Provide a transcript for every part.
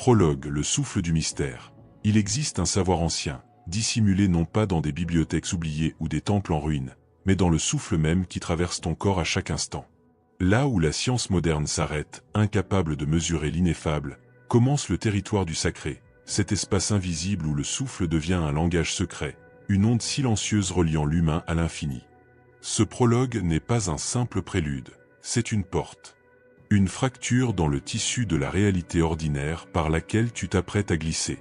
Prologue, le souffle du mystère. Il existe un savoir ancien, dissimulé non pas dans des bibliothèques oubliées ou des temples en ruine, mais dans le souffle même qui traverse ton corps à chaque instant. Là où la science moderne s'arrête, incapable de mesurer l'ineffable, commence le territoire du sacré, cet espace invisible où le souffle devient un langage secret, une onde silencieuse reliant l'humain à l'infini. Ce prologue n'est pas un simple prélude, c'est une porte. Une fracture dans le tissu de la réalité ordinaire par laquelle tu t'apprêtes à glisser.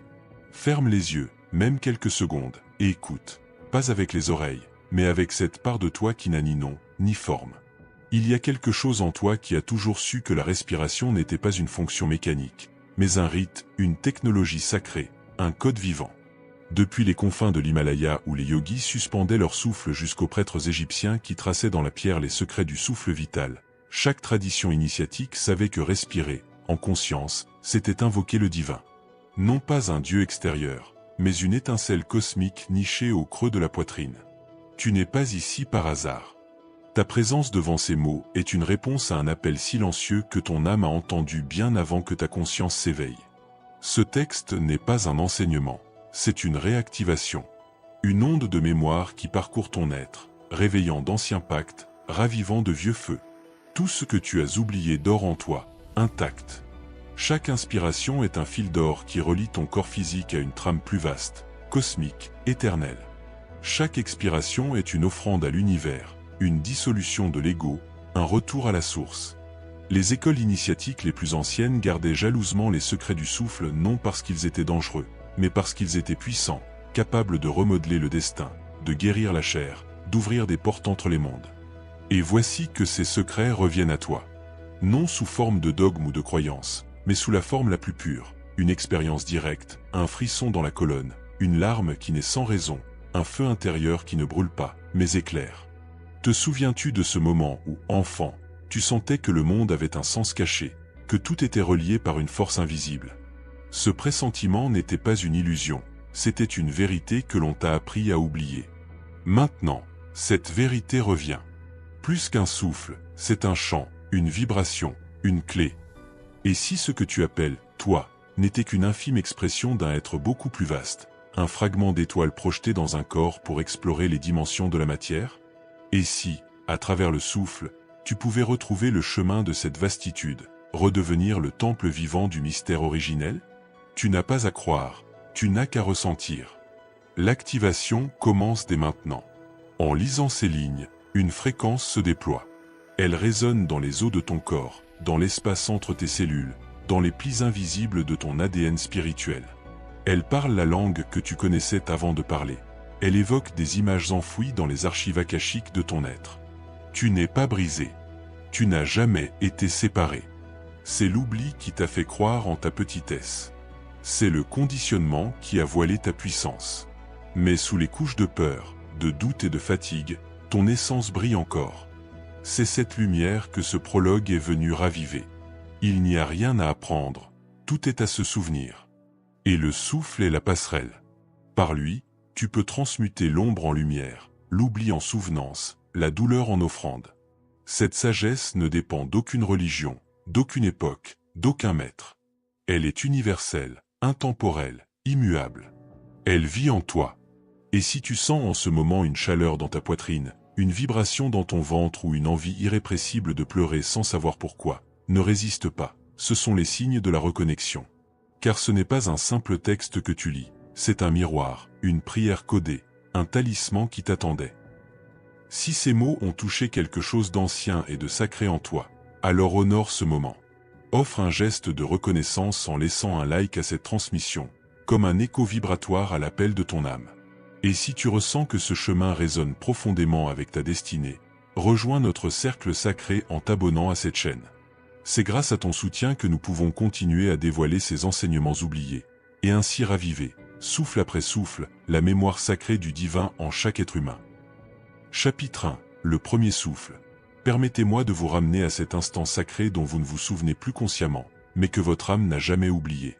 Ferme les yeux, même quelques secondes, et écoute, pas avec les oreilles, mais avec cette part de toi qui n'a ni nom, ni forme. Il y a quelque chose en toi qui a toujours su que la respiration n'était pas une fonction mécanique, mais un rite, une technologie sacrée, un code vivant. Depuis les confins de l'Himalaya où les yogis suspendaient leur souffle jusqu'aux prêtres égyptiens qui traçaient dans la pierre les secrets du souffle vital, chaque tradition initiatique savait que respirer, en conscience, c'était invoquer le divin. Non pas un dieu extérieur, mais une étincelle cosmique nichée au creux de la poitrine. Tu n'es pas ici par hasard. Ta présence devant ces mots est une réponse à un appel silencieux que ton âme a entendu bien avant que ta conscience s'éveille. Ce texte n'est pas un enseignement, c'est une réactivation. Une onde de mémoire qui parcourt ton être, réveillant d'anciens pactes, ravivant de vieux feux. Tout ce que tu as oublié dort en toi, intact. Chaque inspiration est un fil d'or qui relie ton corps physique à une trame plus vaste, cosmique, éternelle. Chaque expiration est une offrande à l'univers, une dissolution de l'ego, un retour à la source. Les écoles initiatiques les plus anciennes gardaient jalousement les secrets du souffle non parce qu'ils étaient dangereux, mais parce qu'ils étaient puissants, capables de remodeler le destin, de guérir la chair, d'ouvrir des portes entre les mondes. Et voici que ces secrets reviennent à toi. Non sous forme de dogme ou de croyance, mais sous la forme la plus pure, une expérience directe, un frisson dans la colonne, une larme qui n'est sans raison, un feu intérieur qui ne brûle pas, mais éclaire. Te souviens-tu de ce moment où, enfant, tu sentais que le monde avait un sens caché, que tout était relié par une force invisible? Ce pressentiment n'était pas une illusion, c'était une vérité que l'on t'a appris à oublier. Maintenant, cette vérité revient. Plus qu'un souffle, c'est un chant, une vibration, une clé. Et si ce que tu appelles « toi » n'était qu'une infime expression d'un être beaucoup plus vaste, un fragment d'étoile projeté dans un corps pour explorer les dimensions de la matière? Et si, à travers le souffle, tu pouvais retrouver le chemin de cette vastitude, redevenir le temple vivant du mystère originel? Tu n'as pas à croire, tu n'as qu'à ressentir. L'activation commence dès maintenant. En lisant ces lignes, une fréquence se déploie. Elle résonne dans les os de ton corps, dans l'espace entre tes cellules, dans les plis invisibles de ton ADN spirituel. Elle parle la langue que tu connaissais avant de parler. Elle évoque des images enfouies dans les archives akashiques de ton être. Tu n'es pas brisé. Tu n'as jamais été séparé. C'est l'oubli qui t'a fait croire en ta petitesse. C'est le conditionnement qui a voilé ta puissance. Mais sous les couches de peur, de doute et de fatigue, ton essence brille encore. C'est cette lumière que ce prologue est venu raviver. Il n'y a rien à apprendre, tout est à se souvenir. Et le souffle est la passerelle. Par lui, tu peux transmuter l'ombre en lumière, l'oubli en souvenance, la douleur en offrande. Cette sagesse ne dépend d'aucune religion, d'aucune époque, d'aucun maître. Elle est universelle, intemporelle, immuable. Elle vit en toi. Et si tu sens en ce moment une chaleur dans ta poitrine, une vibration dans ton ventre ou une envie irrépressible de pleurer sans savoir pourquoi, ne résiste pas, ce sont les signes de la reconnexion. Car ce n'est pas un simple texte que tu lis, c'est un miroir, une prière codée, un talisman qui t'attendait. Si ces mots ont touché quelque chose d'ancien et de sacré en toi, alors honore ce moment. Offre un geste de reconnaissance en laissant un like à cette transmission, comme un écho vibratoire à l'appel de ton âme. Et si tu ressens que ce chemin résonne profondément avec ta destinée, rejoins notre cercle sacré en t'abonnant à cette chaîne. C'est grâce à ton soutien que nous pouvons continuer à dévoiler ces enseignements oubliés, et ainsi raviver, souffle après souffle, la mémoire sacrée du divin en chaque être humain. Chapitre 1, le premier souffle. Permettez-moi de vous ramener à cet instant sacré dont vous ne vous souvenez plus consciemment, mais que votre âme n'a jamais oublié.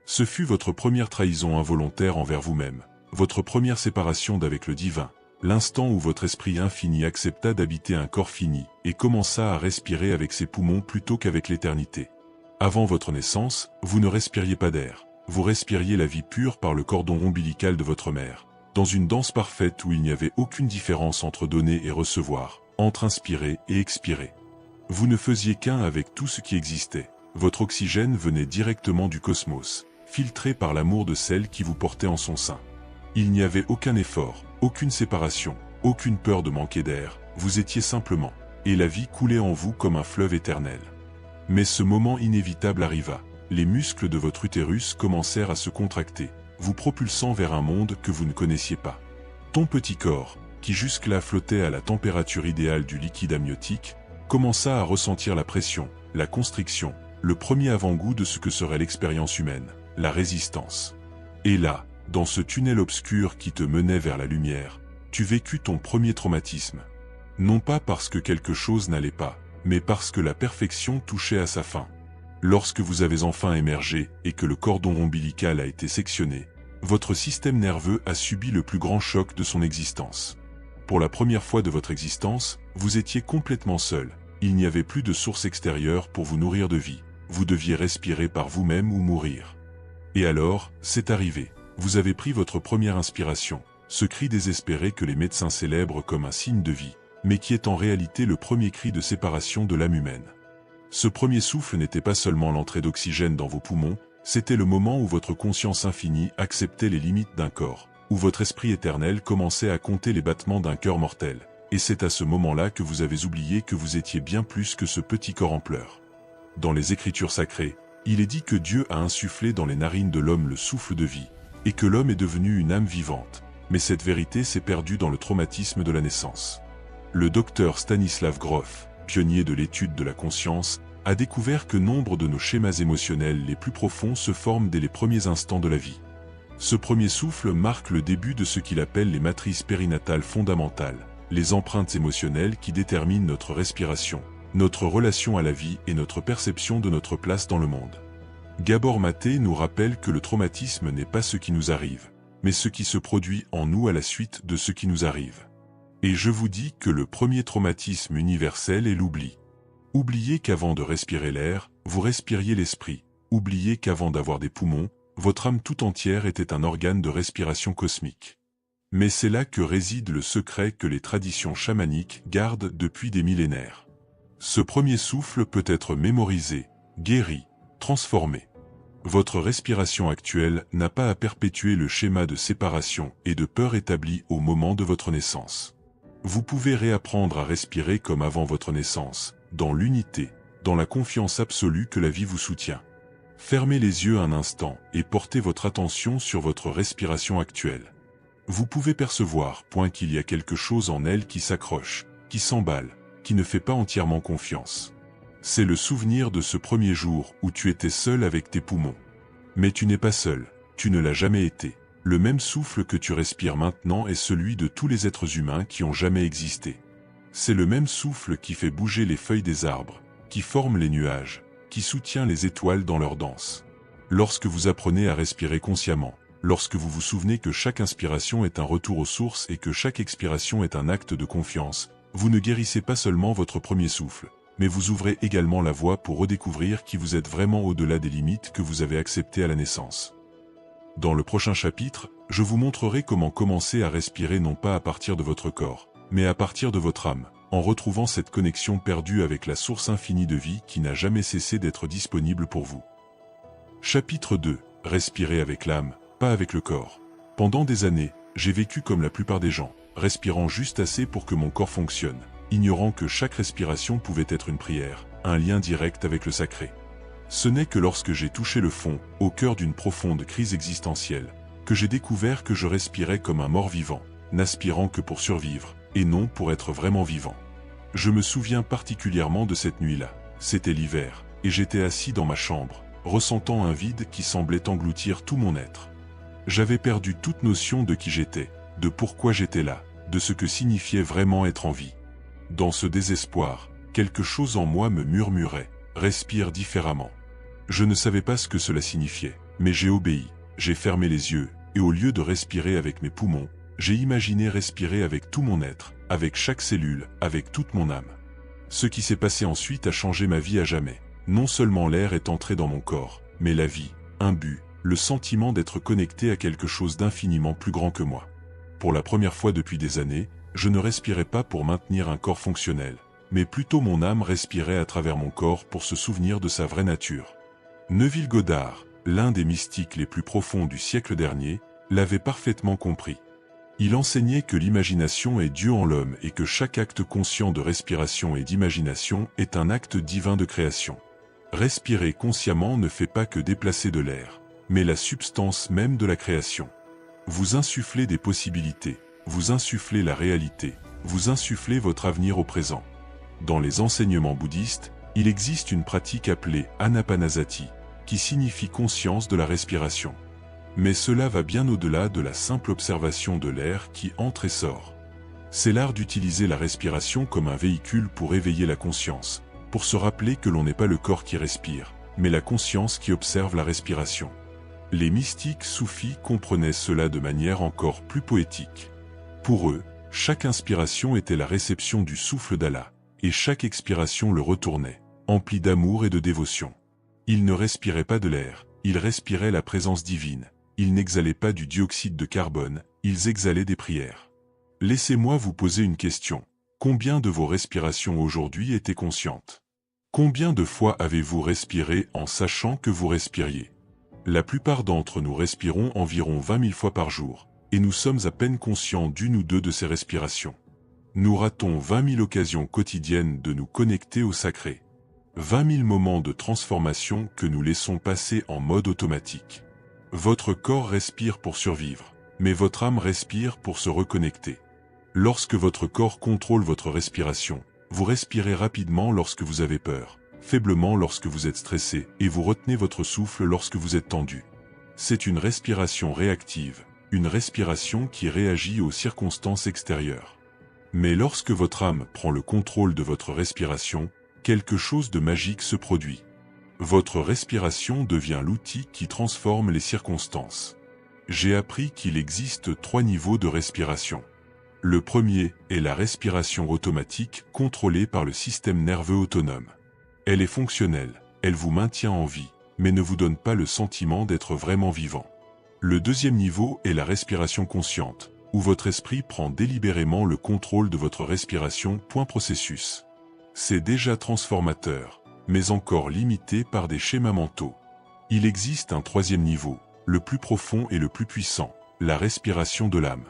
Ce fut votre première trahison involontaire envers vous-même, votre première séparation d'avec le divin, l'instant où votre esprit infini accepta d'habiter un corps fini et commença à respirer avec ses poumons plutôt qu'avec l'éternité. Avant votre naissance, vous ne respiriez pas d'air. Vous respiriez la vie pure par le cordon ombilical de votre mère, dans une danse parfaite où il n'y avait aucune différence entre donner et recevoir, entre inspirer et expirer. Vous ne faisiez qu'un avec tout ce qui existait. Votre oxygène venait directement du cosmos, filtré par l'amour de celle qui vous portait en son sein. Il n'y avait aucun effort, aucune séparation, aucune peur de manquer d'air, vous étiez simplement, et la vie coulait en vous comme un fleuve éternel. Mais ce moment inévitable arriva. Les muscles de votre utérus commencèrent à se contracter, vous propulsant vers un monde que vous ne connaissiez pas. Ton petit corps, qui jusque-là flottait à la température idéale du liquide amniotique, commença à ressentir la pression, la constriction, le premier avant-goût de ce que serait l'expérience humaine, la résistance. Et là, dans ce tunnel obscur qui te menait vers la lumière, tu vécus ton premier traumatisme. Non pas parce que quelque chose n'allait pas, mais parce que la perfection touchait à sa fin. Lorsque vous avez enfin émergé et que le cordon ombilical a été sectionné, votre système nerveux a subi le plus grand choc de son existence. Pour la première fois de votre existence, vous étiez complètement seul. Il n'y avait plus de source extérieure pour vous nourrir de vie. Vous deviez respirer par vous-même ou mourir. Et alors, c'est arrivé. Vous avez pris votre première inspiration, ce cri désespéré que les médecins célèbrent comme un signe de vie, mais qui est en réalité le premier cri de séparation de l'âme humaine. Ce premier souffle n'était pas seulement l'entrée d'oxygène dans vos poumons, c'était le moment où votre conscience infinie acceptait les limites d'un corps, où votre esprit éternel commençait à compter les battements d'un cœur mortel. Et c'est à ce moment-là que vous avez oublié que vous étiez bien plus que ce petit corps en pleurs. Dans les Écritures sacrées, il est dit que Dieu a insufflé dans les narines de l'homme le souffle de vie, et que l'homme est devenu une âme vivante. Mais cette vérité s'est perdue dans le traumatisme de la naissance. Le docteur Stanislav Grof, pionnier de l'étude de la conscience, a découvert que nombre de nos schémas émotionnels les plus profonds se forment dès les premiers instants de la vie. Ce premier souffle marque le début de ce qu'il appelle les matrices périnatales fondamentales, les empreintes émotionnelles qui déterminent notre respiration, notre relation à la vie et notre perception de notre place dans le monde. Gabor Maté nous rappelle que le traumatisme n'est pas ce qui nous arrive, mais ce qui se produit en nous à la suite de ce qui nous arrive. Et je vous dis que le premier traumatisme universel est l'oubli. Oubliez qu'avant de respirer l'air, vous respiriez l'esprit. Oubliez qu'avant d'avoir des poumons, votre âme tout entière était un organe de respiration cosmique. Mais c'est là que réside le secret que les traditions chamaniques gardent depuis des millénaires. Ce premier souffle peut être mémorisé, guéri, transformé. Votre respiration actuelle n'a pas à perpétuer le schéma de séparation et de peur établi au moment de votre naissance. Vous pouvez réapprendre à respirer comme avant votre naissance, dans l'unité, dans la confiance absolue que la vie vous soutient. Fermez les yeux un instant et portez votre attention sur votre respiration actuelle. Vous pouvez percevoir qu'il y a quelque chose en elle qui s'accroche, qui s'emballe, qui ne fait pas entièrement confiance. C'est le souvenir de ce premier jour où tu étais seul avec tes poumons. Mais tu n'es pas seul, tu ne l'as jamais été. Le même souffle que tu respires maintenant est celui de tous les êtres humains qui ont jamais existé. C'est le même souffle qui fait bouger les feuilles des arbres, qui forme les nuages, qui soutient les étoiles dans leur danse. Lorsque vous apprenez à respirer consciemment, lorsque vous vous souvenez que chaque inspiration est un retour aux sources et que chaque expiration est un acte de confiance, vous ne guérissez pas seulement votre premier souffle, mais vous ouvrez également la voie pour redécouvrir qui vous êtes vraiment au-delà des limites que vous avez acceptées à la naissance. Dans le prochain chapitre, je vous montrerai comment commencer à respirer non pas à partir de votre corps, mais à partir de votre âme, en retrouvant cette connexion perdue avec la source infinie de vie qui n'a jamais cessé d'être disponible pour vous. Chapitre 2. Respirer avec l'âme, pas avec le corps. Pendant des années, j'ai vécu comme la plupart des gens, respirant juste assez pour que mon corps fonctionne, ignorant que chaque respiration pouvait être une prière, un lien direct avec le sacré. Ce n'est que lorsque j'ai touché le fond, au cœur d'une profonde crise existentielle, que j'ai découvert que je respirais comme un mort-vivant, n'aspirant que pour survivre, et non pour être vraiment vivant. Je me souviens particulièrement de cette nuit-là. C'était l'hiver, et j'étais assis dans ma chambre, ressentant un vide qui semblait engloutir tout mon être. J'avais perdu toute notion de qui j'étais, de pourquoi j'étais là, de ce que signifiait vraiment être en vie. Dans ce désespoir, quelque chose en moi me murmurait « Respire différemment ». Je ne savais pas ce que cela signifiait, mais j'ai obéi, j'ai fermé les yeux, et au lieu de respirer avec mes poumons, j'ai imaginé respirer avec tout mon être, avec chaque cellule, avec toute mon âme. Ce qui s'est passé ensuite a changé ma vie à jamais. Non seulement l'air est entré dans mon corps, mais la vie, un but, le sentiment d'être connecté à quelque chose d'infiniment plus grand que moi. Pour la première fois depuis des années, je ne respirais pas pour maintenir un corps fonctionnel, mais plutôt mon âme respirait à travers mon corps pour se souvenir de sa vraie nature. Neville Goddard, l'un des mystiques les plus profonds du siècle dernier, l'avait parfaitement compris. Il enseignait que l'imagination est Dieu en l'homme et que chaque acte conscient de respiration et d'imagination est un acte divin de création. Respirer consciemment ne fait pas que déplacer de l'air, mais la substance même de la création. Vous insufflez des possibilités, vous insufflez la réalité, vous insufflez votre avenir au présent. Dans les enseignements bouddhistes, il existe une pratique appelée Anapanasati, qui signifie conscience de la respiration. Mais cela va bien au-delà de la simple observation de l'air qui entre et sort. C'est l'art d'utiliser la respiration comme un véhicule pour éveiller la conscience, pour se rappeler que l'on n'est pas le corps qui respire, mais la conscience qui observe la respiration. Les mystiques soufis comprenaient cela de manière encore plus poétique. Pour eux, chaque inspiration était la réception du souffle d'Allah, et chaque expiration le retournait, empli d'amour et de dévotion. Ils ne respiraient pas de l'air, ils respiraient la présence divine. Ils n'exhalaient pas du dioxyde de carbone, ils exhalaient des prières. Laissez-moi vous poser une question. Combien de vos respirations aujourd'hui étaient conscientes? Combien de fois avez-vous respiré en sachant que vous respiriez? La plupart d'entre nous respirons environ 20 000 fois par jour, et nous sommes à peine conscients d'une ou deux de ces respirations. Nous ratons 20 000 occasions quotidiennes de nous connecter au sacré. 20 000 moments de transformation que nous laissons passer en mode automatique. Votre corps respire pour survivre, mais votre âme respire pour se reconnecter. Lorsque votre corps contrôle votre respiration, vous respirez rapidement lorsque vous avez peur, faiblement lorsque vous êtes stressé, et vous retenez votre souffle lorsque vous êtes tendu. C'est une respiration réactive, une respiration qui réagit aux circonstances extérieures. Mais lorsque votre âme prend le contrôle de votre respiration, quelque chose de magique se produit. Votre respiration devient l'outil qui transforme les circonstances. J'ai appris qu'il existe 3 niveaux de respiration. Le premier est la respiration automatique contrôlée par le système nerveux autonome. Elle est fonctionnelle, elle vous maintient en vie, mais ne vous donne pas le sentiment d'être vraiment vivant. Le deuxième niveau est la respiration consciente, où votre esprit prend délibérément le contrôle de votre respiration. Processus. C'est déjà transformateur, mais encore limité par des schémas mentaux. Il existe un troisième niveau, le plus profond et le plus puissant, la respiration de l'âme.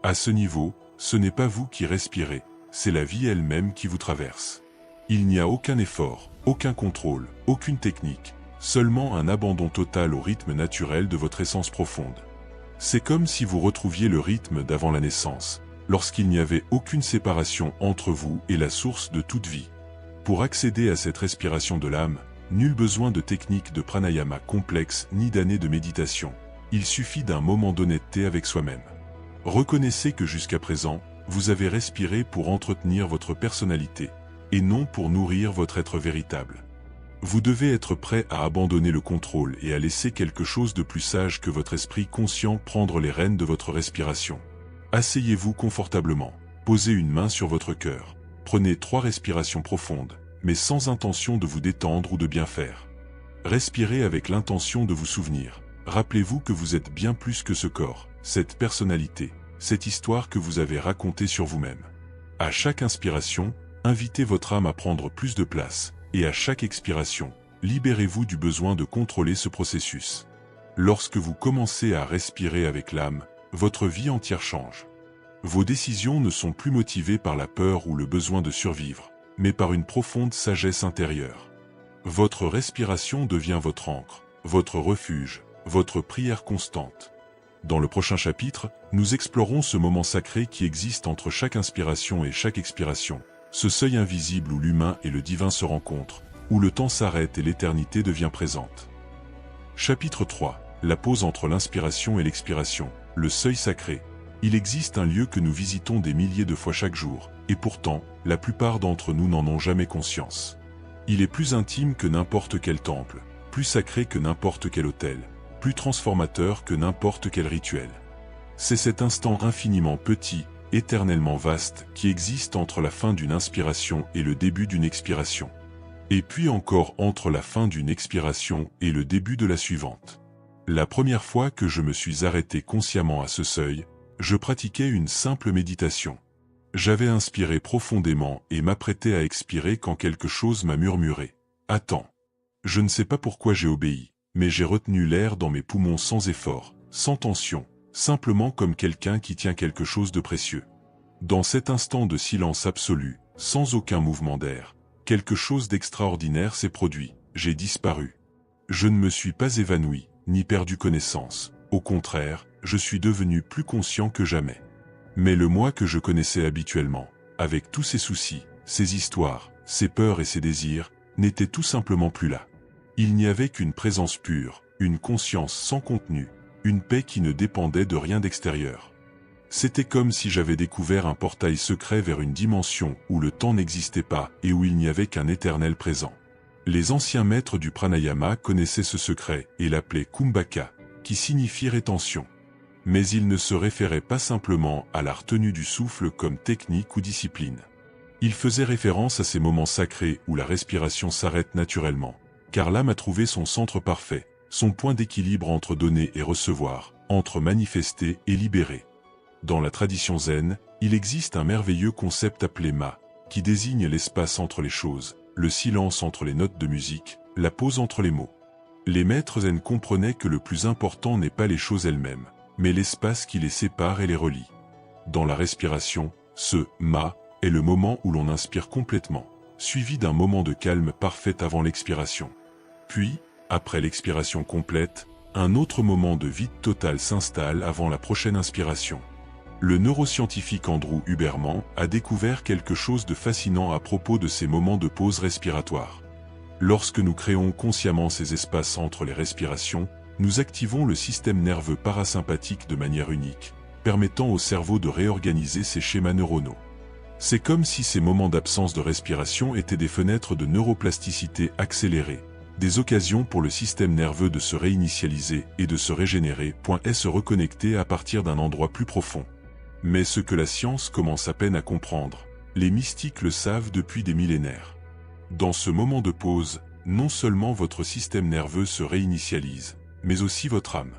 À ce niveau, ce n'est pas vous qui respirez, c'est la vie elle-même qui vous traverse. Il n'y a aucun effort, aucun contrôle, aucune technique, seulement un abandon total au rythme naturel de votre essence profonde. C'est comme si vous retrouviez le rythme d'avant la naissance, lorsqu'il n'y avait aucune séparation entre vous et la source de toute vie. Pour accéder à cette respiration de l'âme, nul besoin de techniques de pranayama complexes ni d'années de méditation. Il suffit d'un moment d'honnêteté avec soi-même. Reconnaissez que jusqu'à présent, vous avez respiré pour entretenir votre personnalité, et non pour nourrir votre être véritable. Vous devez être prêt à abandonner le contrôle et à laisser quelque chose de plus sage que votre esprit conscient prendre les rênes de votre respiration. Asseyez-vous confortablement, posez une main sur votre cœur. Prenez 3 respirations profondes, mais sans intention de vous détendre ou de bien faire. Respirez avec l'intention de vous souvenir. Rappelez-vous que vous êtes bien plus que ce corps, cette personnalité, cette histoire que vous avez racontée sur vous-même. À chaque inspiration, invitez votre âme à prendre plus de place, et à chaque expiration, libérez-vous du besoin de contrôler ce processus. Lorsque vous commencez à respirer avec l'âme, votre vie entière change. Vos décisions ne sont plus motivées par la peur ou le besoin de survivre, mais par une profonde sagesse intérieure. Votre respiration devient votre ancre, votre refuge, votre prière constante. Dans le prochain chapitre, nous explorons ce moment sacré qui existe entre chaque inspiration et chaque expiration, ce seuil invisible où l'humain et le divin se rencontrent, où le temps s'arrête et l'éternité devient présente. Chapitre 3. La pause entre l'inspiration et l'expiration, le seuil sacré. Il existe un lieu que nous visitons des milliers de fois chaque jour, et pourtant, la plupart d'entre nous n'en ont jamais conscience. Il est plus intime que n'importe quel temple, plus sacré que n'importe quel autel, plus transformateur que n'importe quel rituel. C'est cet instant infiniment petit, éternellement vaste, qui existe entre la fin d'une inspiration et le début d'une expiration. Et puis encore entre la fin d'une expiration et le début de la suivante. La première fois que je me suis arrêté consciemment à ce seuil, je pratiquais une simple méditation. J'avais inspiré profondément et m'apprêtais à expirer quand quelque chose m'a murmuré. « Attends. » Je ne sais pas pourquoi j'ai obéi, mais j'ai retenu l'air dans mes poumons sans effort, sans tension, simplement comme quelqu'un qui tient quelque chose de précieux. Dans cet instant de silence absolu, sans aucun mouvement d'air, quelque chose d'extraordinaire s'est produit, j'ai disparu. Je ne me suis pas évanoui, ni perdu connaissance. Au contraire, je suis devenu plus conscient que jamais. Mais le moi que je connaissais habituellement, avec tous ses soucis, ses histoires, ses peurs et ses désirs, n'était tout simplement plus là. Il n'y avait qu'une présence pure, une conscience sans contenu, une paix qui ne dépendait de rien d'extérieur. C'était comme si j'avais découvert un portail secret vers une dimension où le temps n'existait pas et où il n'y avait qu'un éternel présent. Les anciens maîtres du pranayama connaissaient ce secret et l'appelaient kumbhaka, qui signifie rétention. Mais ils ne se référaient pas simplement à la retenue du souffle comme technique ou discipline. Ils faisaient référence à ces moments sacrés où la respiration s'arrête naturellement, car l'âme a trouvé son centre parfait, son point d'équilibre entre donner et recevoir, entre manifester et libérer. Dans la tradition zen, il existe un merveilleux concept appelé ma, qui désigne l'espace entre les choses, le silence entre les notes de musique, la pause entre les mots. Les maîtres zen comprenaient que le plus important n'est pas les choses elles-mêmes, mais l'espace qui les sépare et les relie. Dans la respiration, ce ma est le moment où l'on inspire complètement, suivi d'un moment de calme parfait avant l'expiration. Puis, après l'expiration complète, un autre moment de vide total s'installe avant la prochaine inspiration. Le neuroscientifique Andrew Huberman a découvert quelque chose de fascinant à propos de ces moments de pause respiratoire. Lorsque nous créons consciemment ces espaces entre les respirations, nous activons le système nerveux parasympathique de manière unique, permettant au cerveau de réorganiser ses schémas neuronaux. C'est comme si ces moments d'absence de respiration étaient des fenêtres de neuroplasticité accélérée, des occasions pour le système nerveux de se réinitialiser et de se régénérer, et se reconnecter à partir d'un endroit plus profond. Mais ce que la science commence à peine à comprendre, les mystiques le savent depuis des millénaires. Dans ce moment de pause, non seulement votre système nerveux se réinitialise, mais aussi votre âme.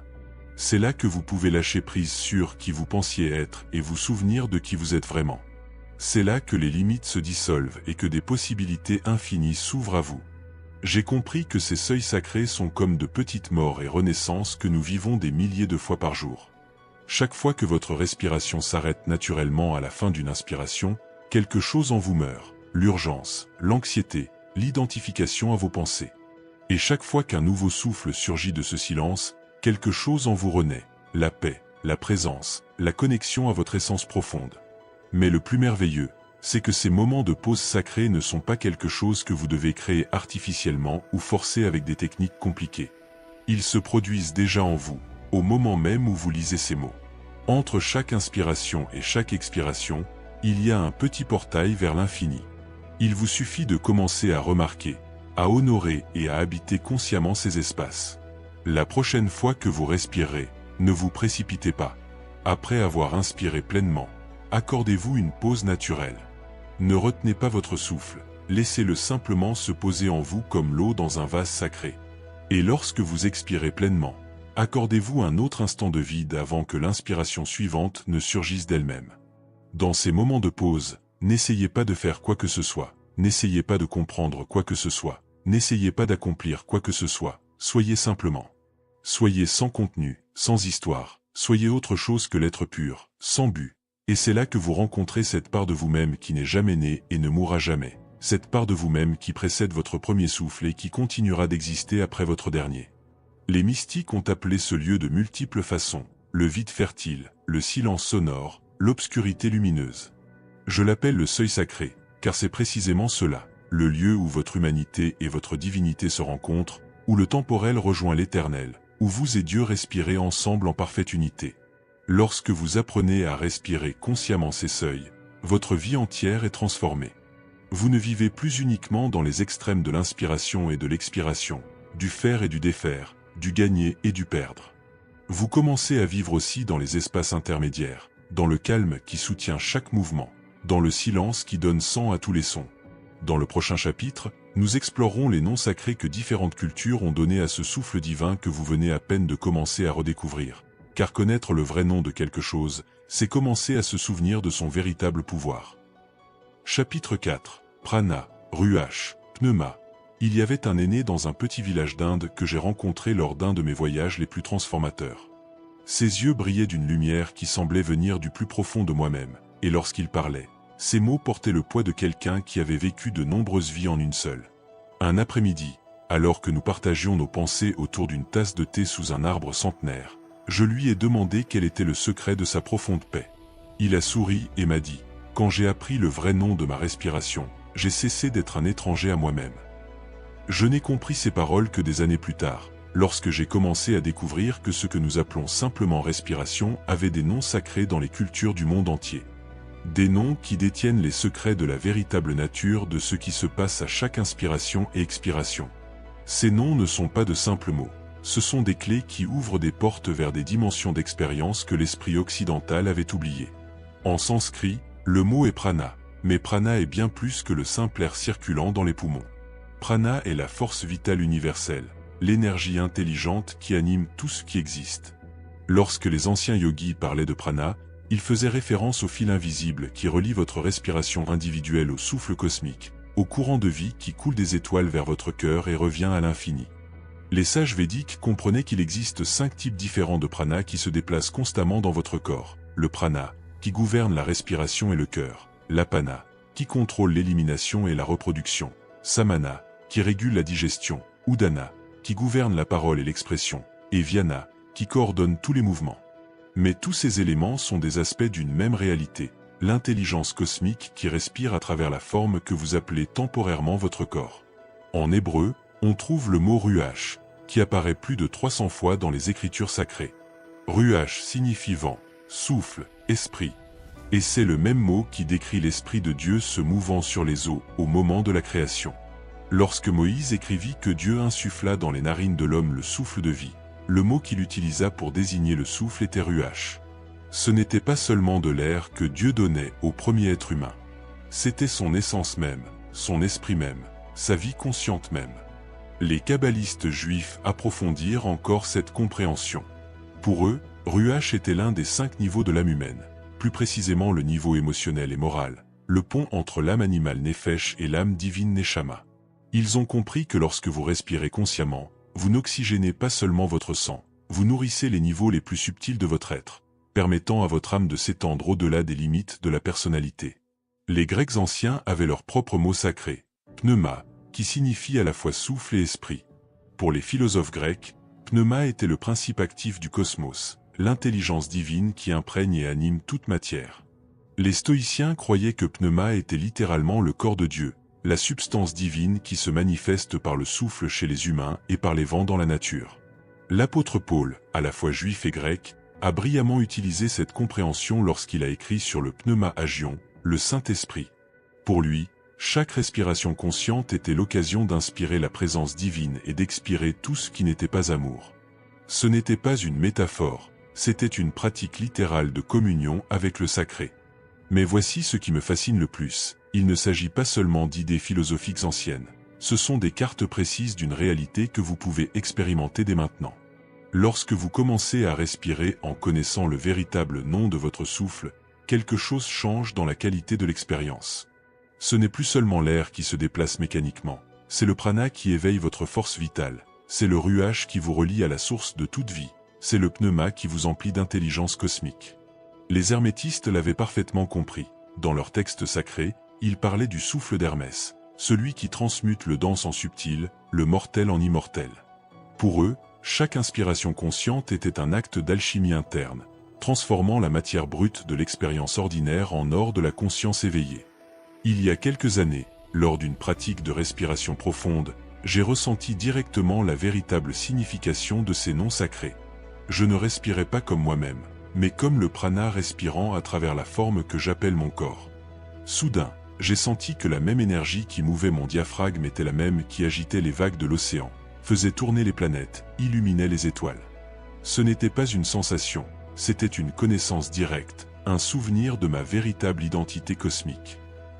C'est là que vous pouvez lâcher prise sur qui vous pensiez être et vous souvenir de qui vous êtes vraiment. C'est là que les limites se dissolvent et que des possibilités infinies s'ouvrent à vous. J'ai compris que ces seuils sacrés sont comme de petites morts et renaissances que nous vivons des milliers de fois par jour. Chaque fois que votre respiration s'arrête naturellement à la fin d'une inspiration, quelque chose en vous meurt, l'urgence, l'anxiété, l'identification à vos pensées. Et chaque fois qu'un nouveau souffle surgit de ce silence, quelque chose en vous renaît, la paix, la présence, la connexion à votre essence profonde. Mais le plus merveilleux, c'est que ces moments de pause sacrés ne sont pas quelque chose que vous devez créer artificiellement ou forcer avec des techniques compliquées. Ils se produisent déjà en vous, au moment même où vous lisez ces mots. Entre chaque inspiration et chaque expiration, il y a un petit portail vers l'infini. Il vous suffit de commencer à remarquer, à honorer et à habiter consciemment ces espaces. La prochaine fois que vous respirerez, ne vous précipitez pas. Après avoir inspiré pleinement, accordez-vous une pause naturelle. Ne retenez pas votre souffle, laissez-le simplement se poser en vous comme l'eau dans un vase sacré. Et lorsque vous expirez pleinement, accordez-vous un autre instant de vide avant que l'inspiration suivante ne surgisse d'elle-même. Dans ces moments de pause, n'essayez pas de faire quoi que ce soit, n'essayez pas de comprendre quoi que ce soit, n'essayez pas d'accomplir quoi que ce soit, soyez simplement. Soyez sans contenu, sans histoire, soyez autre chose que l'être pur, sans but. Et c'est là que vous rencontrez cette part de vous-même qui n'est jamais née et ne mourra jamais, cette part de vous-même qui précède votre premier souffle et qui continuera d'exister après votre dernier. Les mystiques ont appelé ce lieu de multiples façons, le vide fertile, le silence sonore, l'obscurité lumineuse. Je l'appelle le seuil sacré, car c'est précisément cela, le lieu où votre humanité et votre divinité se rencontrent, où le temporel rejoint l'éternel, où vous et Dieu respirez ensemble en parfaite unité. Lorsque vous apprenez à respirer consciemment ces seuils, votre vie entière est transformée. Vous ne vivez plus uniquement dans les extrêmes de l'inspiration et de l'expiration, du faire et du défaire, du gagner et du perdre. Vous commencez à vivre aussi dans les espaces intermédiaires, dans le calme qui soutient chaque mouvement, dans le silence qui donne sang à tous les sons. Dans le prochain chapitre, Nous explorerons les noms sacrés que différentes cultures ont donnés à ce souffle divin que vous venez à peine de commencer à redécouvrir. Car connaître le vrai nom de quelque chose, c'est commencer à se souvenir de son véritable pouvoir. Chapitre 4. Prana, Ruach, Pneuma. Il y avait un aîné dans un petit village d'Inde que j'ai rencontré lors d'un de mes voyages les plus transformateurs. Ses yeux brillaient d'une lumière qui semblait venir du plus profond de moi-même, et lorsqu'il parlait, ses mots portaient le poids de quelqu'un qui avait vécu de nombreuses vies en une seule. Un après-midi, alors que nous partagions nos pensées autour d'une tasse de thé sous un arbre centenaire, je lui ai demandé quel était le secret de sa profonde paix. Il a souri et m'a dit, « Quand j'ai appris le vrai nom de ma respiration, j'ai cessé d'être un étranger à moi-même. » Je n'ai compris ces paroles que des années plus tard, lorsque j'ai commencé à découvrir que ce que nous appelons simplement respiration avait des noms sacrés dans les cultures du monde entier. Des noms qui détiennent les secrets de la véritable nature de ce qui se passe à chaque inspiration et expiration. Ces noms ne sont pas de simples mots, ce sont des clés qui ouvrent des portes vers des dimensions d'expérience que l'esprit occidental avait oubliées. En sanskrit, le mot est prana, mais prana est bien plus que le simple air circulant dans les poumons. Prana est la force vitale universelle, l'énergie intelligente qui anime tout ce qui existe. Lorsque les anciens yogis parlaient de prana, ils faisaient référence au fil invisible qui relie votre respiration individuelle au souffle cosmique, au courant de vie qui coule des étoiles vers votre cœur et revient à l'infini. Les sages védiques comprenaient qu'il existe 5 types différents de prana qui se déplacent constamment dans votre corps. Le prana, qui gouverne la respiration et le cœur. L'apana, qui contrôle l'élimination et la reproduction. Samana, qui régule la digestion. Udana, qui gouverne la parole et l'expression. Et Vyana, qui coordonne tous les mouvements. Mais tous ces éléments sont des aspects d'une même réalité, l'intelligence cosmique qui respire à travers la forme que vous appelez temporairement votre corps. En hébreu, on trouve le mot ruach, qui apparaît plus de 300 fois dans les écritures sacrées. Ruach signifie vent, souffle, esprit. Et c'est le même mot qui décrit l'esprit de Dieu se mouvant sur les eaux au moment de la création. Lorsque Moïse écrivit que Dieu insuffla dans les narines de l'homme le souffle de vie, le mot qu'il utilisa pour désigner le souffle était ruach. Ce n'était pas seulement de l'air que Dieu donnait au premier être humain. C'était son essence même, son esprit même, sa vie consciente même. Les kabbalistes juifs approfondirent encore cette compréhension. Pour eux, ruach était l'un des 5 niveaux de l'âme humaine, plus précisément le niveau émotionnel et moral, le pont entre l'âme animale nefesh et l'âme divine neshama. Ils ont compris que lorsque vous respirez consciemment, vous n'oxygénez pas seulement votre sang, vous nourrissez les niveaux les plus subtils de votre être, permettant à votre âme de s'étendre au-delà des limites de la personnalité. Les Grecs anciens avaient leur propre mot sacré, pneuma, qui signifie à la fois souffle et esprit. Pour les philosophes grecs, pneuma était le principe actif du cosmos, l'intelligence divine qui imprègne et anime toute matière. Les stoïciens croyaient que pneuma était littéralement le corps de Dieu, la substance divine qui se manifeste par le souffle chez les humains et par les vents dans la nature. L'apôtre Paul, à la fois juif et grec, a brillamment utilisé cette compréhension lorsqu'il a écrit sur le pneuma agion, le Saint-Esprit. Pour lui, chaque respiration consciente était l'occasion d'inspirer la présence divine et d'expirer tout ce qui n'était pas amour. Ce n'était pas une métaphore, c'était une pratique littérale de communion avec le sacré. Mais voici ce qui me fascine le plus, il ne s'agit pas seulement d'idées philosophiques anciennes, ce sont des cartes précises d'une réalité que vous pouvez expérimenter dès maintenant. Lorsque vous commencez à respirer en connaissant le véritable nom de votre souffle, quelque chose change dans la qualité de l'expérience. Ce n'est plus seulement l'air qui se déplace mécaniquement, c'est le prana qui éveille votre force vitale, c'est le ruach qui vous relie à la source de toute vie, c'est le pneuma qui vous emplit d'intelligence cosmique. Les hermétistes l'avaient parfaitement compris. Dans leurs textes sacrés, ils parlaient du souffle d'Hermès, celui qui transmute le dense en subtil, le mortel en immortel. Pour eux, chaque inspiration consciente était un acte d'alchimie interne, transformant la matière brute de l'expérience ordinaire en or de la conscience éveillée. Il y a quelques années, lors d'une pratique de respiration profonde, j'ai ressenti directement la véritable signification de ces noms sacrés. Je ne respirais pas comme moi-même, mais comme le prana respirant à travers la forme que j'appelle mon corps. Soudain, j'ai senti que la même énergie qui mouvait mon diaphragme était la même qui agitait les vagues de l'océan, faisait tourner les planètes, illuminait les étoiles. Ce n'était pas une sensation, c'était une connaissance directe, un souvenir de ma véritable identité cosmique.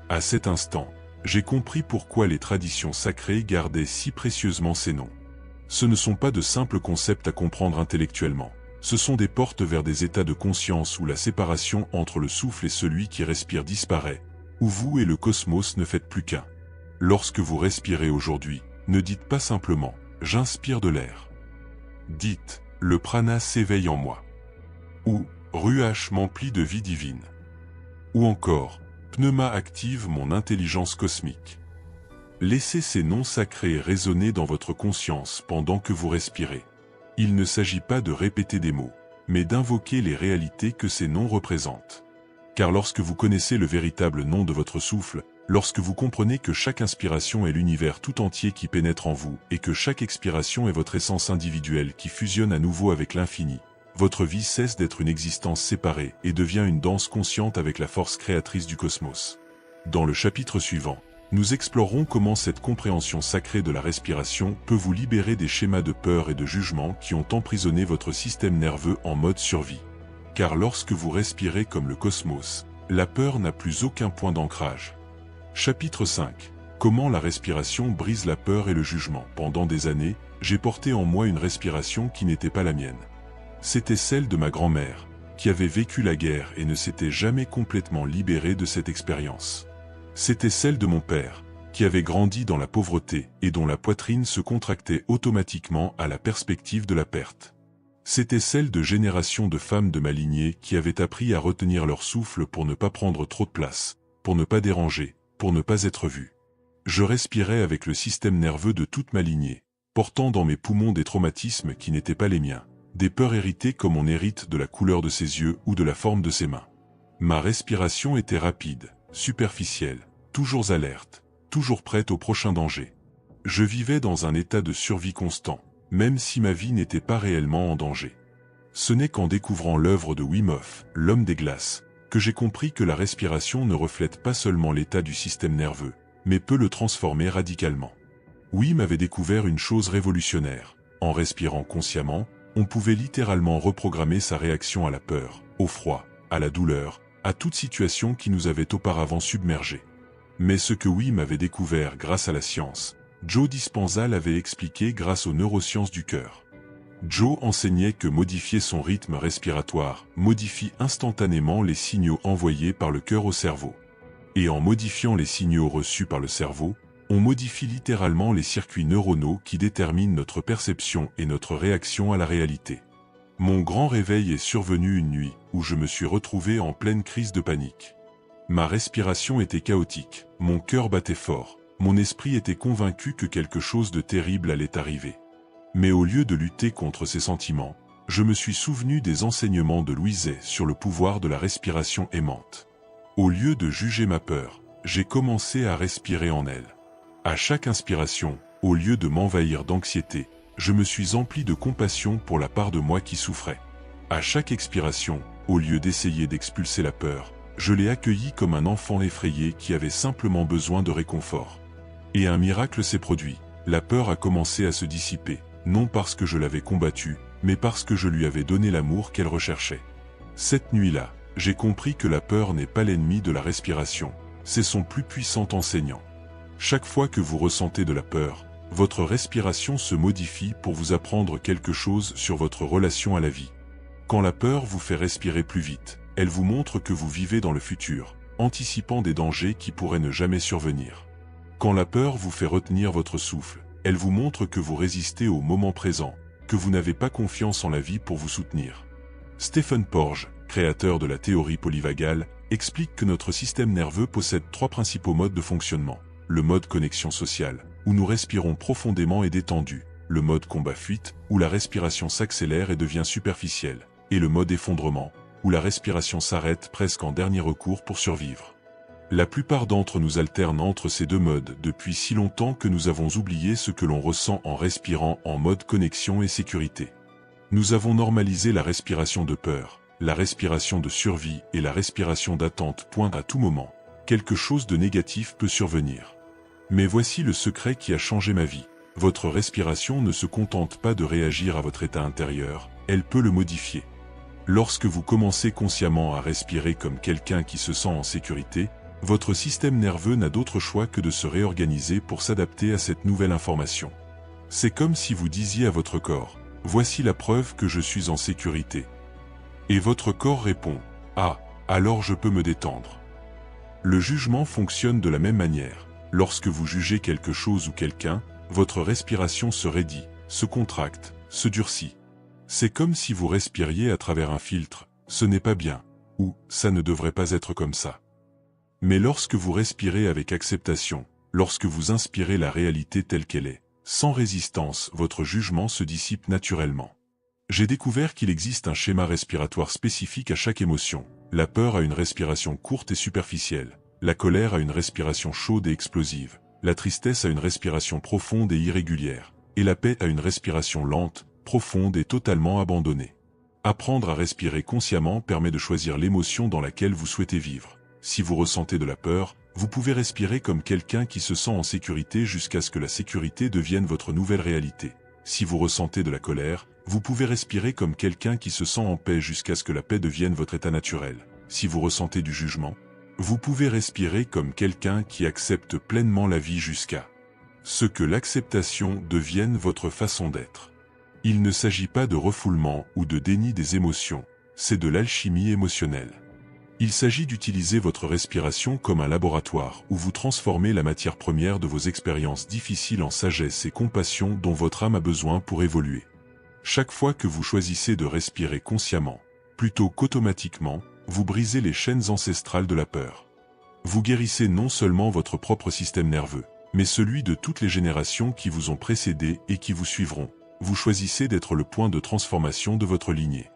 À cet instant, J'ai compris pourquoi les traditions sacrées gardaient si précieusement ces noms. Ce ne sont pas de simples concepts à comprendre intellectuellement. Ce sont des portes vers des états de conscience où la séparation entre le souffle et celui qui respire disparaît, où vous et le cosmos ne faites plus qu'un. Lorsque vous respirez aujourd'hui, ne dites pas simplement « j'inspire de l'air ». Dites « le prana s'éveille en moi » ou « ruach m'emplit de vie divine » ou encore « pneuma active mon intelligence cosmique ». Laissez ces noms sacrés résonner dans votre conscience pendant que vous respirez. Il ne s'agit pas de répéter des mots, mais d'invoquer les réalités que ces noms représentent. Car lorsque vous connaissez le véritable nom de votre souffle, lorsque vous comprenez que chaque inspiration est l'univers tout entier qui pénètre en vous et que chaque expiration est votre essence individuelle qui fusionne à nouveau avec l'infini, votre vie cesse d'être une existence séparée et devient une danse consciente avec la force créatrice du cosmos. Dans le chapitre suivant, nous explorerons comment cette compréhension sacrée de la respiration peut vous libérer des schémas de peur et de jugement qui ont emprisonné votre système nerveux en mode survie. Car lorsque vous respirez comme le cosmos, la peur n'a plus aucun point d'ancrage. Chapitre 5. Comment la respiration brise la peur et le jugement. Pendant des années, j'ai porté en moi une respiration qui n'était pas la mienne. C'était celle de ma grand-mère, qui avait vécu la guerre et ne s'était jamais complètement libérée de cette expérience. C'était celle de mon père, qui avait grandi dans la pauvreté et dont la poitrine se contractait automatiquement à la perspective de la perte. C'était celle de générations de femmes de ma lignée qui avaient appris à retenir leur souffle pour ne pas prendre trop de place, pour ne pas déranger, pour ne pas être vues. Je respirais avec le système nerveux de toute ma lignée, portant dans mes poumons des traumatismes qui n'étaient pas les miens, des peurs héritées comme on hérite de la couleur de ses yeux ou de la forme de ses mains. Ma respiration était rapide, superficielle, toujours alerte, toujours prête au prochain danger. Je vivais dans un état de survie constant, même si ma vie n'était pas réellement en danger. Ce n'est qu'en découvrant l'œuvre de Wim Hof, l'homme des glaces, que j'ai compris que la respiration ne reflète pas seulement l'état du système nerveux, mais peut le transformer radicalement. Wim avait découvert une chose révolutionnaire. En respirant consciemment, on pouvait littéralement reprogrammer sa réaction à la peur, au froid, à la douleur, à toute situation qui nous avait auparavant submergés. Mais ce que Wim avait découvert grâce à la science, Joe Dispenza l'avait expliqué grâce aux neurosciences du cœur. Joe enseignait que modifier son rythme respiratoire modifie instantanément les signaux envoyés par le cœur au cerveau. Et en modifiant les signaux reçus par le cerveau, on modifie littéralement les circuits neuronaux qui déterminent notre perception et notre réaction à la réalité. Mon grand réveil est survenu une nuit où je me suis retrouvé en pleine crise de panique. Ma respiration était chaotique, mon cœur battait fort, mon esprit était convaincu que quelque chose de terrible allait arriver. Mais au lieu de lutter contre ces sentiments, je me suis souvenu des enseignements de Louise Hay sur le pouvoir de la respiration aimante. Au lieu de juger ma peur, j'ai commencé à respirer en elle. À chaque inspiration, au lieu de m'envahir d'anxiété, je me suis empli de compassion pour la part de moi qui souffrait. À chaque expiration, au lieu d'essayer d'expulser la peur, je l'ai accueilli comme un enfant effrayé qui avait simplement besoin de réconfort. Et un miracle s'est produit. La peur a commencé à se dissiper, non parce que je l'avais combattue, mais parce que je lui avais donné l'amour qu'elle recherchait. Cette nuit-là, j'ai compris que la peur n'est pas l'ennemi de la respiration, c'est son plus puissant enseignant. Chaque fois que vous ressentez de la peur, votre respiration se modifie pour vous apprendre quelque chose sur votre relation à la vie. Quand la peur vous fait respirer plus vite, elle vous montre que vous vivez dans le futur, anticipant des dangers qui pourraient ne jamais survenir. Quand la peur vous fait retenir votre souffle, elle vous montre que vous résistez au moment présent, que vous n'avez pas confiance en la vie pour vous soutenir. Stephen Porges, créateur de la théorie polyvagale, explique que notre système nerveux possède 3 principaux modes de fonctionnement. Le mode connexion sociale, où nous respirons profondément et détendu. Le mode combat-fuite, où la respiration s'accélère et devient superficielle. Et le mode effondrement, où la respiration s'arrête presque en dernier recours pour survivre. La plupart d'entre nous alternent entre ces 2 modes depuis si longtemps que nous avons oublié ce que l'on ressent en respirant en mode connexion et sécurité. Nous avons normalisé la respiration de peur, la respiration de survie et la respiration d'attente. À tout moment, quelque chose de négatif peut survenir. Mais voici le secret qui a changé ma vie. Votre respiration ne se contente pas de réagir à votre état intérieur, elle peut le modifier. Lorsque vous commencez consciemment à respirer comme quelqu'un qui se sent en sécurité, Votre système nerveux n'a d'autre choix que de se réorganiser pour s'adapter à cette nouvelle information. C'est comme si vous disiez à votre corps, « Voici la preuve que je suis en sécurité. » Et votre corps répond, « Ah, alors je peux me détendre. » Le jugement fonctionne de la même manière. Lorsque vous jugez quelque chose ou quelqu'un, votre respiration se raidit, se contracte, se durcit. C'est comme si vous respiriez à travers un filtre, « Ce n'est pas bien » ou « Ça ne devrait pas être comme ça ». Mais lorsque vous respirez avec acceptation, lorsque vous inspirez la réalité telle qu'elle est, sans résistance, votre jugement se dissipe naturellement. J'ai découvert qu'il existe un schéma respiratoire spécifique à chaque émotion. La peur a une respiration courte et superficielle. La colère a une respiration chaude et explosive. La tristesse a une respiration profonde et irrégulière. Et la paix a une respiration lente, profonde et totalement abandonnée. Apprendre à respirer consciemment permet de choisir l'émotion dans laquelle vous souhaitez vivre. Si vous ressentez de la peur, vous pouvez respirer comme quelqu'un qui se sent en sécurité jusqu'à ce que la sécurité devienne votre nouvelle réalité. Si vous ressentez de la colère, vous pouvez respirer comme quelqu'un qui se sent en paix jusqu'à ce que la paix devienne votre état naturel. Si vous ressentez du jugement, vous pouvez respirer comme quelqu'un qui accepte pleinement la vie jusqu'à ce que l'acceptation devienne votre façon d'être. Il ne s'agit pas de refoulement ou de déni des émotions, c'est de l'alchimie émotionnelle. Il s'agit d'utiliser votre respiration comme un laboratoire où vous transformez la matière première de vos expériences difficiles en sagesse et compassion dont votre âme a besoin pour évoluer. Chaque fois que vous choisissez de respirer consciemment, plutôt qu'automatiquement, vous brisez les chaînes ancestrales de la peur. Vous guérissez non seulement votre propre système nerveux, mais celui de toutes les générations qui vous ont précédé et qui vous suivront. Vous choisissez d'être le point de transformation de votre lignée.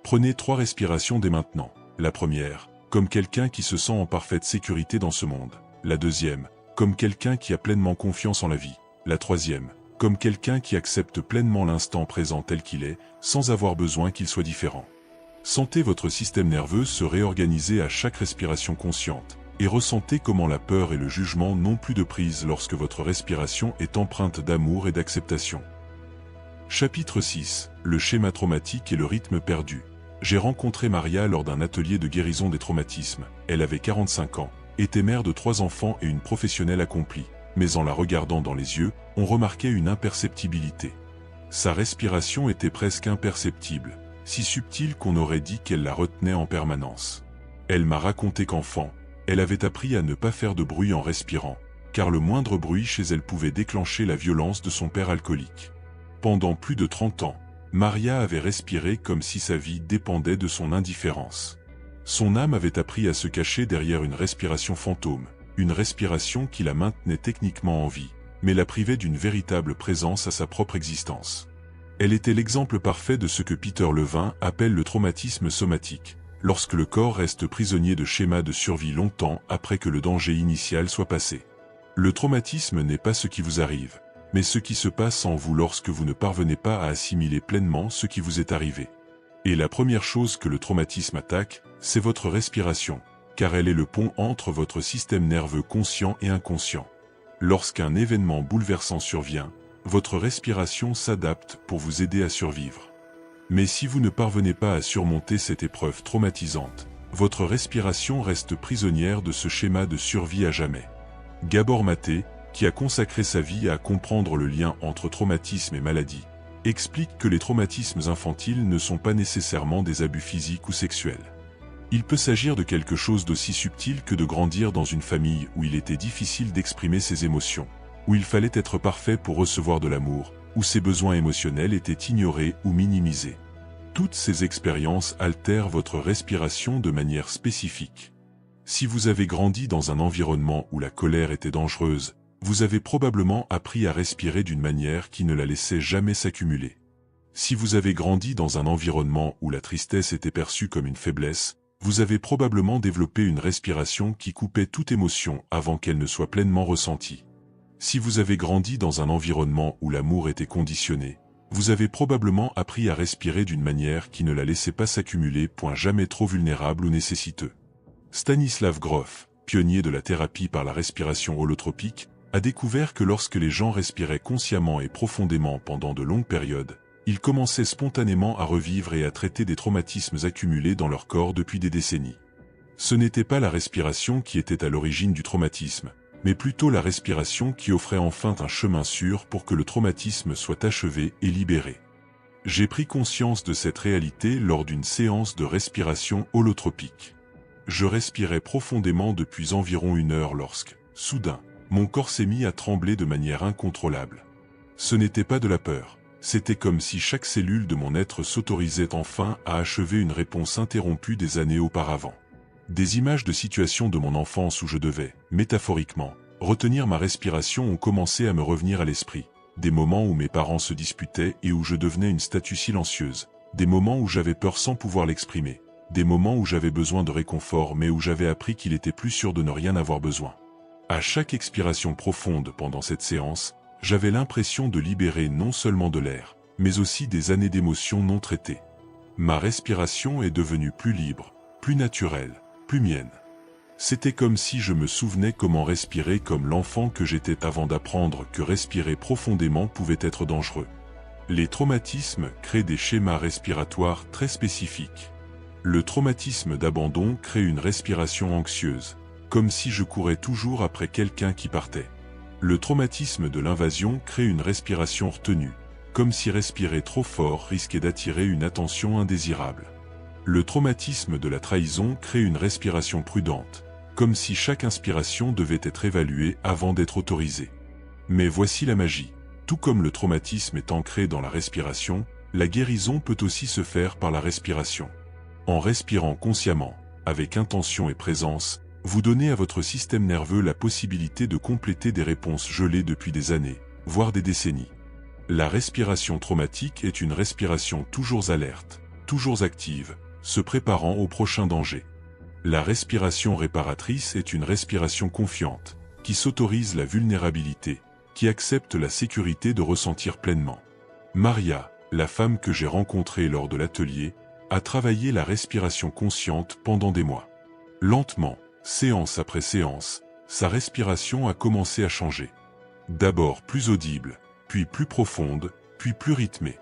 Prenez 3 respirations dès maintenant. La première, comme quelqu'un qui se sent en parfaite sécurité dans ce monde. La deuxième, comme quelqu'un qui a pleinement confiance en la vie. La troisième, comme quelqu'un qui accepte pleinement l'instant présent tel qu'il est, sans avoir besoin qu'il soit différent. Sentez votre système nerveux se réorganiser à chaque respiration consciente, et ressentez comment la peur et le jugement n'ont plus de prise lorsque votre respiration est empreinte d'amour et d'acceptation. Chapitre 6. Le schéma traumatique et le rythme perdu. J'ai rencontré Maria lors d'un atelier de guérison des traumatismes. Elle avait 45 ans, était mère de 3 enfants et une professionnelle accomplie. Mais en la regardant dans les yeux, on remarquait une imperceptibilité. Sa respiration était presque imperceptible, si subtile qu'on aurait dit qu'elle la retenait en permanence. Elle m'a raconté qu'enfant, elle avait appris à ne pas faire de bruit en respirant, car le moindre bruit chez elle pouvait déclencher la violence de son père alcoolique. Pendant plus de 30 ans, Maria avait respiré comme si sa vie dépendait de son indifférence. Son âme avait appris à se cacher derrière une respiration fantôme, une respiration qui la maintenait techniquement en vie, mais la privait d'une véritable présence à sa propre existence. Elle était l'exemple parfait de ce que Peter Levin appelle le traumatisme somatique, lorsque le corps reste prisonnier de schémas de survie longtemps après que le danger initial soit passé. Le traumatisme n'est pas ce qui vous arrive, mais ce qui se passe en vous lorsque vous ne parvenez pas à assimiler pleinement ce qui vous est arrivé. Et la première chose que le traumatisme attaque, c'est votre respiration, car elle est le pont entre votre système nerveux conscient et inconscient. Lorsqu'un événement bouleversant survient, votre respiration s'adapte pour vous aider à survivre. Mais si vous ne parvenez pas à surmonter cette épreuve traumatisante, votre respiration reste prisonnière de ce schéma de survie à jamais. Gabor Maté, qui a consacré sa vie à comprendre le lien entre traumatisme et maladie, explique que les traumatismes infantiles ne sont pas nécessairement des abus physiques ou sexuels. Il peut s'agir de quelque chose d'aussi subtil que de grandir dans une famille où il était difficile d'exprimer ses émotions, où il fallait être parfait pour recevoir de l'amour, où ses besoins émotionnels étaient ignorés ou minimisés. Toutes ces expériences altèrent votre respiration de manière spécifique. Si vous avez grandi dans un environnement où la colère était dangereuse, vous avez probablement appris à respirer d'une manière qui ne la laissait jamais s'accumuler. Si vous avez grandi dans un environnement où la tristesse était perçue comme une faiblesse, vous avez probablement développé une respiration qui coupait toute émotion avant qu'elle ne soit pleinement ressentie. Si vous avez grandi dans un environnement où l'amour était conditionné, vous avez probablement appris à respirer d'une manière qui ne la laissait pas s'accumuler. Jamais trop vulnérable ou nécessiteux. Stanislav Grof, pionnier de la thérapie par la respiration holotropique, a découvert que lorsque les gens respiraient consciemment et profondément pendant de longues périodes, ils commençaient spontanément à revivre et à traiter des traumatismes accumulés dans leur corps depuis des décennies. Ce n'était pas la respiration qui était à l'origine du traumatisme, mais plutôt la respiration qui offrait enfin un chemin sûr pour que le traumatisme soit achevé et libéré. J'ai pris conscience de cette réalité lors d'une séance de respiration holotropique. Je respirais profondément depuis environ 1 heure lorsque, soudain, mon corps s'est mis à trembler de manière incontrôlable. Ce n'était pas de la peur, c'était comme si chaque cellule de mon être s'autorisait enfin à achever une réponse interrompue des années auparavant. Des images de situations de mon enfance où je devais, métaphoriquement, retenir ma respiration ont commencé à me revenir à l'esprit. Des moments où mes parents se disputaient et où je devenais une statue silencieuse. Des moments où j'avais peur sans pouvoir l'exprimer. Des moments où j'avais besoin de réconfort mais où j'avais appris qu'il était plus sûr de ne rien avoir besoin. À chaque expiration profonde pendant cette séance, j'avais l'impression de libérer non seulement de l'air, mais aussi des années d'émotions non traitées. Ma respiration est devenue plus libre, plus naturelle, plus mienne. C'était comme si je me souvenais comment respirer comme l'enfant que j'étais avant d'apprendre que respirer profondément pouvait être dangereux. Les traumatismes créent des schémas respiratoires très spécifiques. Le traumatisme d'abandon crée une respiration anxieuse, comme si je courais toujours après quelqu'un qui partait. Le traumatisme de l'invasion crée une respiration retenue, comme si respirer trop fort risquait d'attirer une attention indésirable. Le traumatisme de la trahison crée une respiration prudente, comme si chaque inspiration devait être évaluée avant d'être autorisée. Mais voici la magie. Tout comme le traumatisme est ancré dans la respiration, la guérison peut aussi se faire par la respiration. En respirant consciemment, avec intention et présence, vous donnez à votre système nerveux la possibilité de compléter des réponses gelées depuis des années, voire des décennies. La respiration traumatique est une respiration toujours alerte, toujours active, se préparant au prochain danger. La respiration réparatrice est une respiration confiante, qui s'autorise la vulnérabilité, qui accepte la sécurité de ressentir pleinement. Maria, la femme que j'ai rencontrée lors de l'atelier, a travaillé la respiration consciente pendant des mois. Lentement, séance après séance, sa respiration a commencé à changer. D'abord plus audible, puis plus profonde, puis plus rythmée.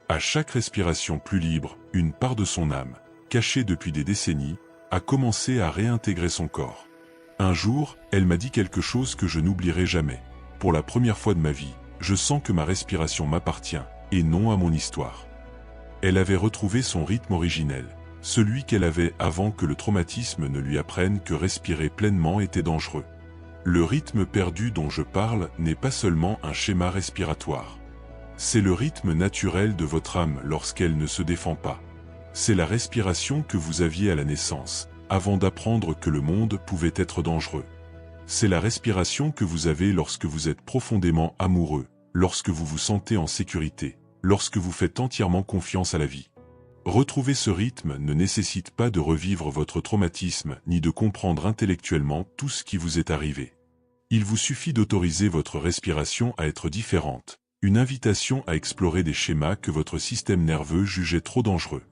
À chaque respiration plus libre, une part de son âme, cachée depuis des décennies, a commencé à réintégrer son corps. Un jour, elle m'a dit quelque chose que je n'oublierai jamais. Pour la première fois de ma vie, je sens que ma respiration m'appartient, et non à mon histoire. Elle avait retrouvé son rythme originel, celui qu'elle avait avant que le traumatisme ne lui apprenne que respirer pleinement était dangereux. Le rythme perdu dont je parle n'est pas seulement un schéma respiratoire. C'est le rythme naturel de votre âme lorsqu'elle ne se défend pas. C'est la respiration que vous aviez à la naissance, avant d'apprendre que le monde pouvait être dangereux. C'est la respiration que vous avez lorsque vous êtes profondément amoureux, lorsque vous vous sentez en sécurité, lorsque vous faites entièrement confiance à la vie. Retrouver ce rythme ne nécessite pas de revivre votre traumatisme ni de comprendre intellectuellement tout ce qui vous est arrivé. Il vous suffit d'autoriser votre respiration à être différente, une invitation à explorer des schémas que votre système nerveux jugeait trop dangereux.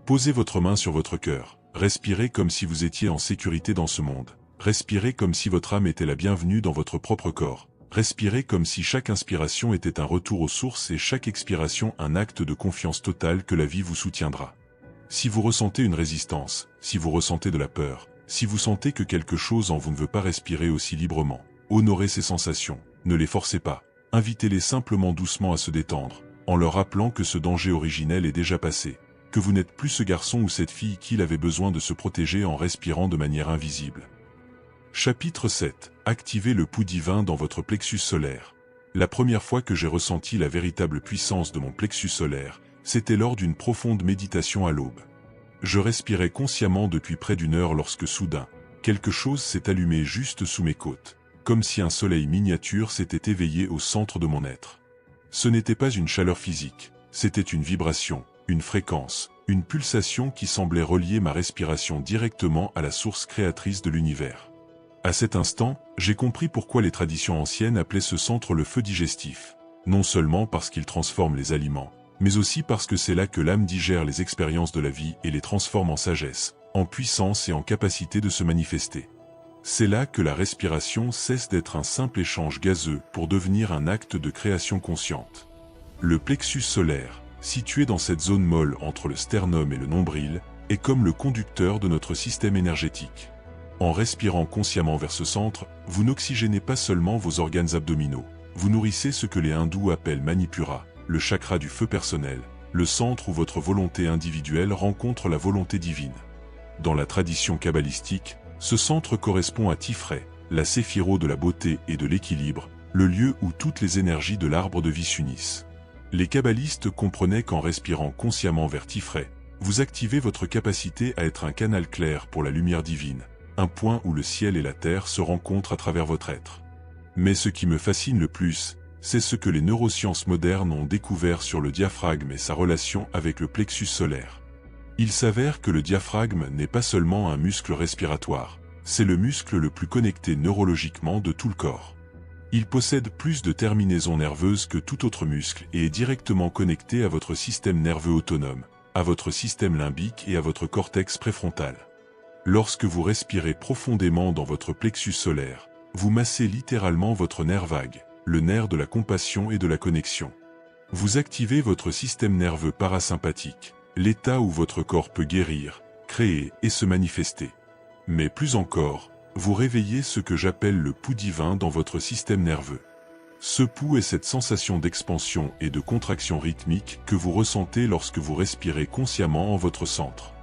Posez votre main sur votre cœur, respirez comme si vous étiez en sécurité dans ce monde, respirez comme si votre âme était la bienvenue dans votre propre corps, respirez comme si chaque inspiration était un retour aux sources et chaque expiration un acte de confiance totale que la vie vous soutiendra. Si vous ressentez une résistance, si vous ressentez de la peur, si vous sentez que quelque chose en vous ne veut pas respirer aussi librement, honorez ces sensations, ne les forcez pas, invitez-les simplement doucement à se détendre, en leur rappelant que ce danger originel est déjà passé, que vous n'êtes plus ce garçon ou cette fille qui avait besoin de se protéger en respirant de manière invisible. Chapitre 7. Activez le pouls divin dans votre plexus solaire. La première fois que j'ai ressenti la véritable puissance de mon plexus solaire, c'était lors d'une profonde méditation à l'aube. Je respirais consciemment depuis près d'1 heure lorsque soudain, quelque chose s'est allumé juste sous mes côtes, comme si un soleil miniature s'était éveillé au centre de mon être. Ce n'était pas une chaleur physique, c'était une vibration, une fréquence, une pulsation qui semblait relier ma respiration directement à la source créatrice de l'univers. À cet instant, j'ai compris pourquoi les traditions anciennes appelaient ce centre le feu digestif, non seulement parce qu'il transforme les aliments, mais aussi parce que c'est là que l'âme digère les expériences de la vie et les transforme en sagesse, en puissance et en capacité de se manifester. C'est là que la respiration cesse d'être un simple échange gazeux pour devenir un acte de création consciente. Le plexus solaire, situé dans cette zone molle entre le sternum et le nombril, est comme le conducteur de notre système énergétique. En respirant consciemment vers ce centre, vous n'oxygénez pas seulement vos organes abdominaux, vous nourrissez ce que les hindous appellent Manipura, le chakra du feu personnel, le centre où votre volonté individuelle rencontre la volonté divine. Dans la tradition kabbalistique, ce centre correspond à Tifré, la séphiro de la beauté et de l'équilibre, le lieu où toutes les énergies de l'arbre de vie s'unissent. Les kabbalistes comprenaient qu'en respirant consciemment vers Tifré, vous activez votre capacité à être un canal clair pour la lumière divine, un point où le ciel et la terre se rencontrent à travers votre être. Mais ce qui me fascine le plus, c'est ce que les neurosciences modernes ont découvert sur le diaphragme et sa relation avec le plexus solaire. Il s'avère que le diaphragme n'est pas seulement un muscle respiratoire, c'est le muscle le plus connecté neurologiquement de tout le corps. Il possède plus de terminaisons nerveuses que tout autre muscle et est directement connecté à votre système nerveux autonome, à votre système limbique et à votre cortex préfrontal. Lorsque vous respirez profondément dans votre plexus solaire, vous massez littéralement votre nerf vague, le nerf de la compassion et de la connexion. Vous activez votre système nerveux parasympathique, l'état où votre corps peut guérir, créer et se manifester. Mais plus encore, vous réveillez ce que j'appelle le pouls divin dans votre système nerveux. Ce pouls est cette sensation d'expansion et de contraction rythmique que vous ressentez lorsque vous respirez consciemment en votre centre.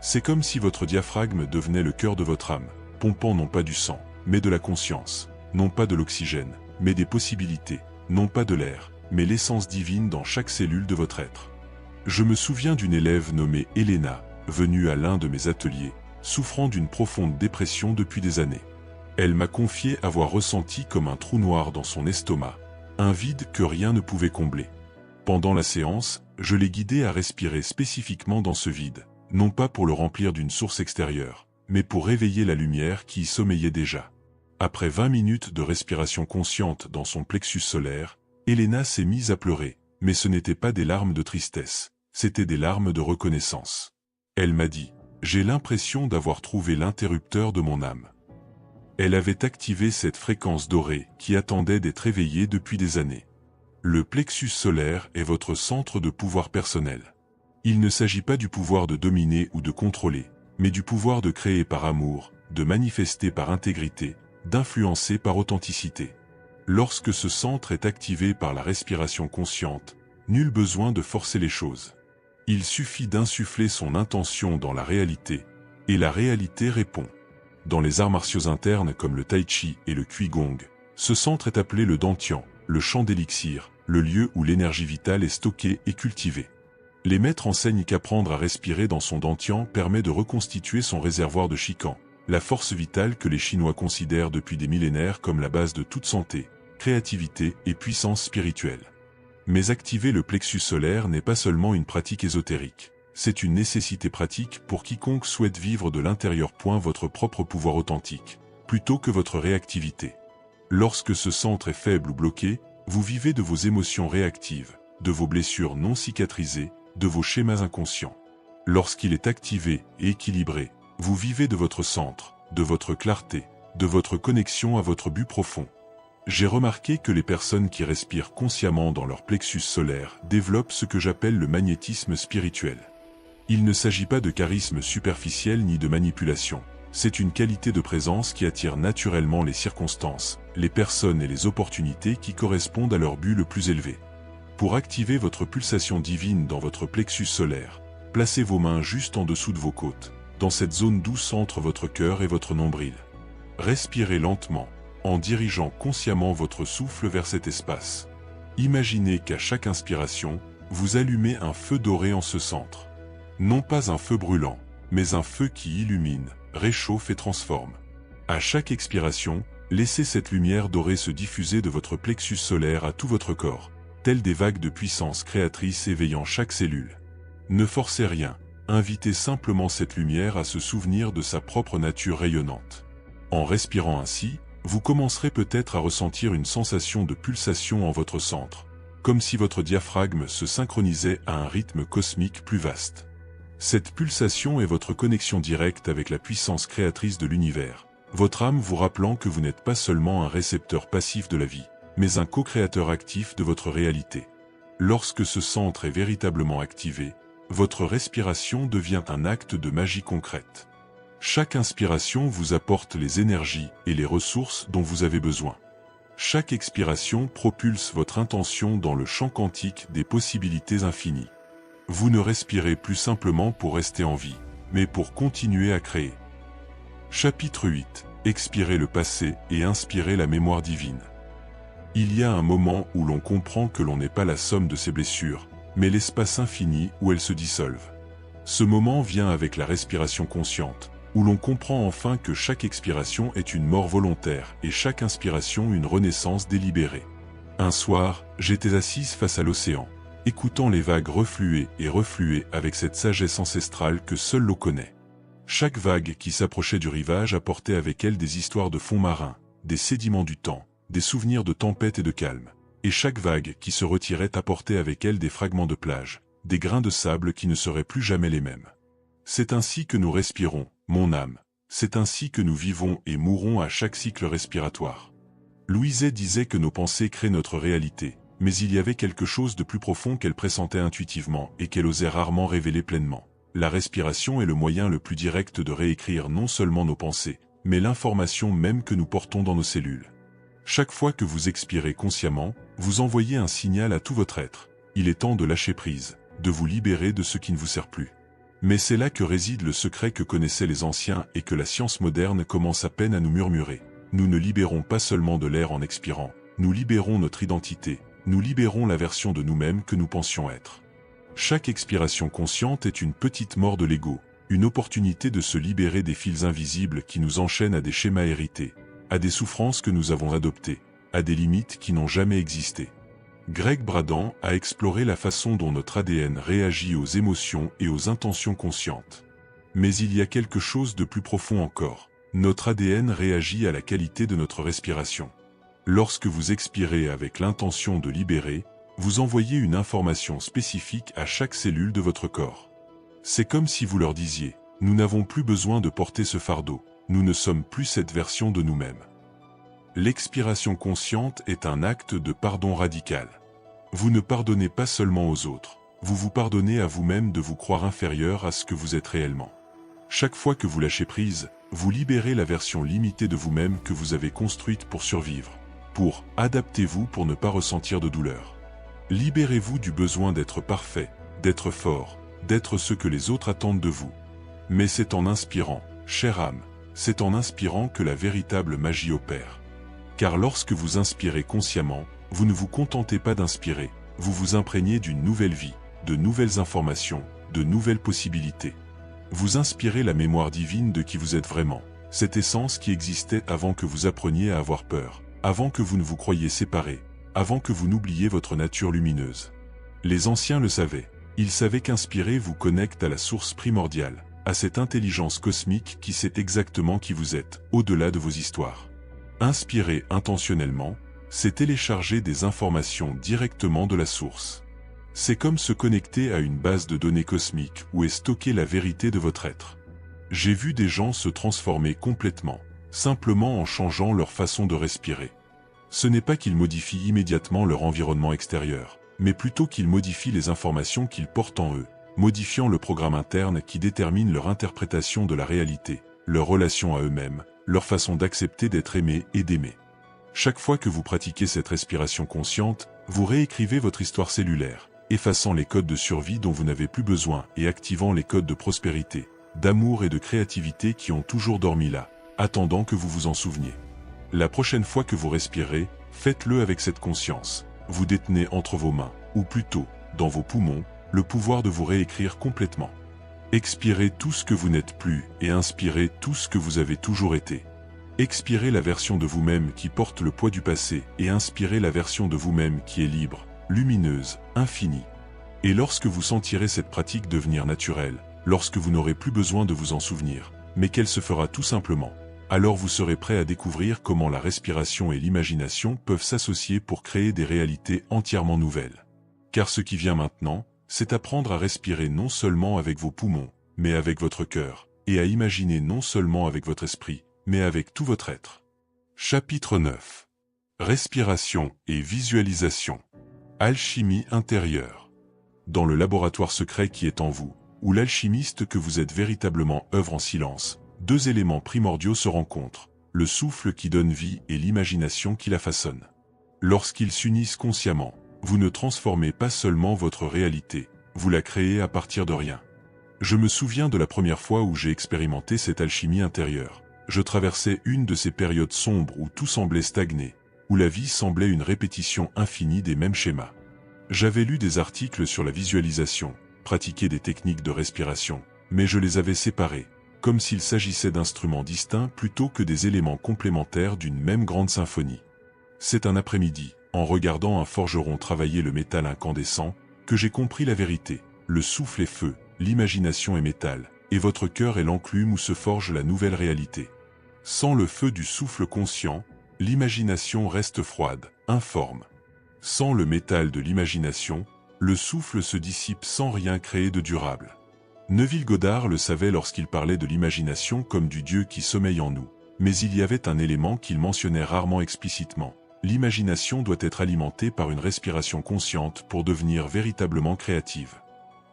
C'est comme si votre diaphragme devenait le cœur de votre âme, pompant non pas du sang, mais de la conscience, non pas de l'oxygène, mais des possibilités, non pas de l'air, mais l'essence divine dans chaque cellule de votre être. Je me souviens d'une élève nommée Elena, venue à l'un de mes ateliers, souffrant d'une profonde dépression depuis des années. Elle m'a confié avoir ressenti comme un trou noir dans son estomac, un vide que rien ne pouvait combler. Pendant la séance, je l'ai guidée à respirer spécifiquement dans ce vide, non pas pour le remplir d'une source extérieure, mais pour réveiller la lumière qui y sommeillait déjà. Après 20 minutes de respiration consciente dans son plexus solaire, Elena s'est mise à pleurer, mais ce n'étaient pas des larmes de tristesse, c'étaient des larmes de reconnaissance. Elle m'a dit « J'ai l'impression d'avoir trouvé l'interrupteur de mon âme ». Elle avait activé cette fréquence dorée qui attendait d'être éveillée depuis des années. Le plexus solaire est votre centre de pouvoir personnel. Il ne s'agit pas du pouvoir de dominer ou de contrôler, mais du pouvoir de créer par amour, de manifester par intégrité, d'influencer par authenticité. Lorsque ce centre est activé par la respiration consciente, nul besoin de forcer les choses. Il suffit d'insuffler son intention dans la réalité, et la réalité répond. Dans les arts martiaux internes comme le tai chi et le qigong, ce centre est appelé le dantian, le champ d'élixir, le lieu où l'énergie vitale est stockée et cultivée. Les maîtres enseignent qu'apprendre à respirer dans son dantian permet de reconstituer son réservoir de shikan, la force vitale que les Chinois considèrent depuis des millénaires comme la base de toute santé, créativité et puissance spirituelle. Mais activer le plexus solaire n'est pas seulement une pratique ésotérique, c'est une nécessité pratique pour quiconque souhaite vivre de l'intérieur. Votre propre pouvoir authentique, plutôt que votre réactivité. Lorsque ce centre est faible ou bloqué, vous vivez de vos émotions réactives, de vos blessures non cicatrisées, de vos schémas inconscients. Lorsqu'il est activé et équilibré, vous vivez de votre centre, de votre clarté, de votre connexion à votre but profond. J'ai remarqué que les personnes qui respirent consciemment dans leur plexus solaire développent ce que j'appelle le magnétisme spirituel. Il ne s'agit pas de charisme superficiel ni de manipulation, c'est une qualité de présence qui attire naturellement les circonstances, les personnes et les opportunités qui correspondent à leur but le plus élevé. Pour activer votre pulsation divine dans votre plexus solaire, placez vos mains juste en dessous de vos côtes, dans cette zone douce entre votre cœur et votre nombril. Respirez lentement, en dirigeant consciemment votre souffle vers cet espace. Imaginez qu'à chaque inspiration, vous allumez un feu doré en ce centre. Non pas un feu brûlant, mais un feu qui illumine, réchauffe et transforme. À chaque expiration, laissez cette lumière dorée se diffuser de votre plexus solaire à tout votre corps, telles des vagues de puissance créatrice éveillant chaque cellule. Ne forcez rien, invitez simplement cette lumière à se souvenir de sa propre nature rayonnante. En respirant ainsi, vous commencerez peut-être à ressentir une sensation de pulsation en votre centre, comme si votre diaphragme se synchronisait à un rythme cosmique plus vaste. Cette pulsation est votre connexion directe avec la puissance créatrice de l'univers, votre âme vous rappelant que vous n'êtes pas seulement un récepteur passif de la vie, mais un co-créateur actif de votre réalité. Lorsque ce centre est véritablement activé, votre respiration devient un acte de magie concrète. Chaque inspiration vous apporte les énergies et les ressources dont vous avez besoin. Chaque expiration propulse votre intention dans le champ quantique des possibilités infinies. Vous ne respirez plus simplement pour rester en vie, mais pour continuer à créer. Chapitre 8. Expirez le passé et inspirez la mémoire divine. Il y a un moment où l'on comprend que l'on n'est pas la somme de ses blessures, mais l'espace infini où elles se dissolvent. Ce moment vient avec la respiration consciente, où l'on comprend enfin que chaque expiration est une mort volontaire et chaque inspiration une renaissance délibérée. Un soir, j'étais assise face à l'océan, écoutant les vagues refluer et refluer avec cette sagesse ancestrale que seule l'eau connaît. Chaque vague qui s'approchait du rivage apportait avec elle des histoires de fonds marins, des sédiments du temps, des souvenirs de tempête et de calme. Et chaque vague qui se retirait apportait avec elle des fragments de plage, des grains de sable qui ne seraient plus jamais les mêmes. C'est ainsi que nous respirons, mon âme. C'est ainsi que nous vivons et mourons à chaque cycle respiratoire. Louiset disait que nos pensées créent notre réalité, mais il y avait quelque chose de plus profond qu'elle pressentait intuitivement et qu'elle osait rarement révéler pleinement. La respiration est le moyen le plus direct de réécrire non seulement nos pensées, mais l'information même que nous portons dans nos cellules. Chaque fois que vous expirez consciemment, vous envoyez un signal à tout votre être. Il est temps de lâcher prise, de vous libérer de ce qui ne vous sert plus. Mais c'est là que réside le secret que connaissaient les anciens et que la science moderne commence à peine à nous murmurer. Nous ne libérons pas seulement de l'air en expirant, nous libérons notre identité, nous libérons la version de nous-mêmes que nous pensions être. Chaque expiration consciente est une petite mort de l'ego, une opportunité de se libérer des fils invisibles qui nous enchaînent à des schémas hérités, à des souffrances que nous avons adoptées, à des limites qui n'ont jamais existé. Greg Braden a exploré la façon dont notre ADN réagit aux émotions et aux intentions conscientes. Mais il y a quelque chose de plus profond encore. Notre ADN réagit à la qualité de notre respiration. Lorsque vous expirez avec l'intention de libérer, vous envoyez une information spécifique à chaque cellule de votre corps. C'est comme si vous leur disiez « Nous n'avons plus besoin de porter ce fardeau, nous ne sommes plus cette version de nous-mêmes ». L'expiration consciente est un acte de pardon radical. Vous ne pardonnez pas seulement aux autres, vous vous pardonnez à vous-même de vous croire inférieur à ce que vous êtes réellement. Chaque fois que vous lâchez prise, vous libérez la version limitée de vous-même que vous avez construite pour survivre. Adaptez-vous pour ne pas ressentir de douleur. Libérez-vous du besoin d'être parfait, d'être fort, d'être ce que les autres attendent de vous. Mais c'est en inspirant, chère âme, c'est en inspirant que la véritable magie opère. Car lorsque vous inspirez consciemment, vous ne vous contentez pas d'inspirer, vous vous imprégnez d'une nouvelle vie, de nouvelles informations, de nouvelles possibilités. Vous inspirez la mémoire divine de qui vous êtes vraiment, cette essence qui existait avant que vous appreniez à avoir peur, avant que vous ne vous croyiez séparés, avant que vous n'oubliez votre nature lumineuse. Les anciens le savaient, ils savaient qu'inspirer vous connecte à la source primordiale, à cette intelligence cosmique qui sait exactement qui vous êtes, au-delà de vos histoires. Inspirer intentionnellement, c'est télécharger des informations directement de la source. C'est comme se connecter à une base de données cosmique où est stockée la vérité de votre être. J'ai vu des gens se transformer complètement, simplement en changeant leur façon de respirer. Ce n'est pas qu'ils modifient immédiatement leur environnement extérieur, mais plutôt qu'ils modifient les informations qu'ils portent en eux, modifiant le programme interne qui détermine leur interprétation de la réalité, leur relation à eux-mêmes, leur façon d'accepter d'être aimé et d'aimer. Chaque fois que vous pratiquez cette respiration consciente, vous réécrivez votre histoire cellulaire, effaçant les codes de survie dont vous n'avez plus besoin et activant les codes de prospérité, d'amour et de créativité qui ont toujours dormi là, attendant que vous vous en souveniez. La prochaine fois que vous respirez, faites-le avec cette conscience. Vous détenez entre vos mains, ou plutôt, dans vos poumons, le pouvoir de vous réécrire complètement. Expirez tout ce que vous n'êtes plus et inspirez tout ce que vous avez toujours été. Expirez la version de vous-même qui porte le poids du passé et inspirez la version de vous-même qui est libre, lumineuse, infinie. Et lorsque vous sentirez cette pratique devenir naturelle, lorsque vous n'aurez plus besoin de vous en souvenir, mais qu'elle se fera tout simplement, alors vous serez prêt à découvrir comment la respiration et l'imagination peuvent s'associer pour créer des réalités entièrement nouvelles. Car ce qui vient maintenant, c'est apprendre à respirer non seulement avec vos poumons, mais avec votre cœur, et à imaginer non seulement avec votre esprit, mais avec tout votre être. Chapitre 9. Respiration et visualisation. Alchimie intérieure. Dans le laboratoire secret qui est en vous, où l'alchimiste que vous êtes véritablement œuvre en silence, deux éléments primordiaux se rencontrent, le souffle qui donne vie et l'imagination qui la façonne. Lorsqu'ils s'unissent consciemment, vous ne transformez pas seulement votre réalité, vous la créez à partir de rien. Je me souviens de la première fois où j'ai expérimenté cette alchimie intérieure. Je traversais une de ces périodes sombres où tout semblait stagner, où la vie semblait une répétition infinie des mêmes schémas. J'avais lu des articles sur la visualisation, pratiqué des techniques de respiration, mais je les avais séparés, comme s'il s'agissait d'instruments distincts plutôt que des éléments complémentaires d'une même grande symphonie. C'est un après-midi, en regardant un forgeron travailler le métal incandescent, que j'ai compris la vérité. Le souffle est feu, l'imagination est métal, et votre cœur est l'enclume où se forge la nouvelle réalité. Sans le feu du souffle conscient, l'imagination reste froide, informe. Sans le métal de l'imagination, le souffle se dissipe sans rien créer de durable. Neville Goddard le savait lorsqu'il parlait de l'imagination comme du Dieu qui sommeille en nous, mais il y avait un élément qu'il mentionnait rarement explicitement. L'imagination doit être alimentée par une respiration consciente pour devenir véritablement créative.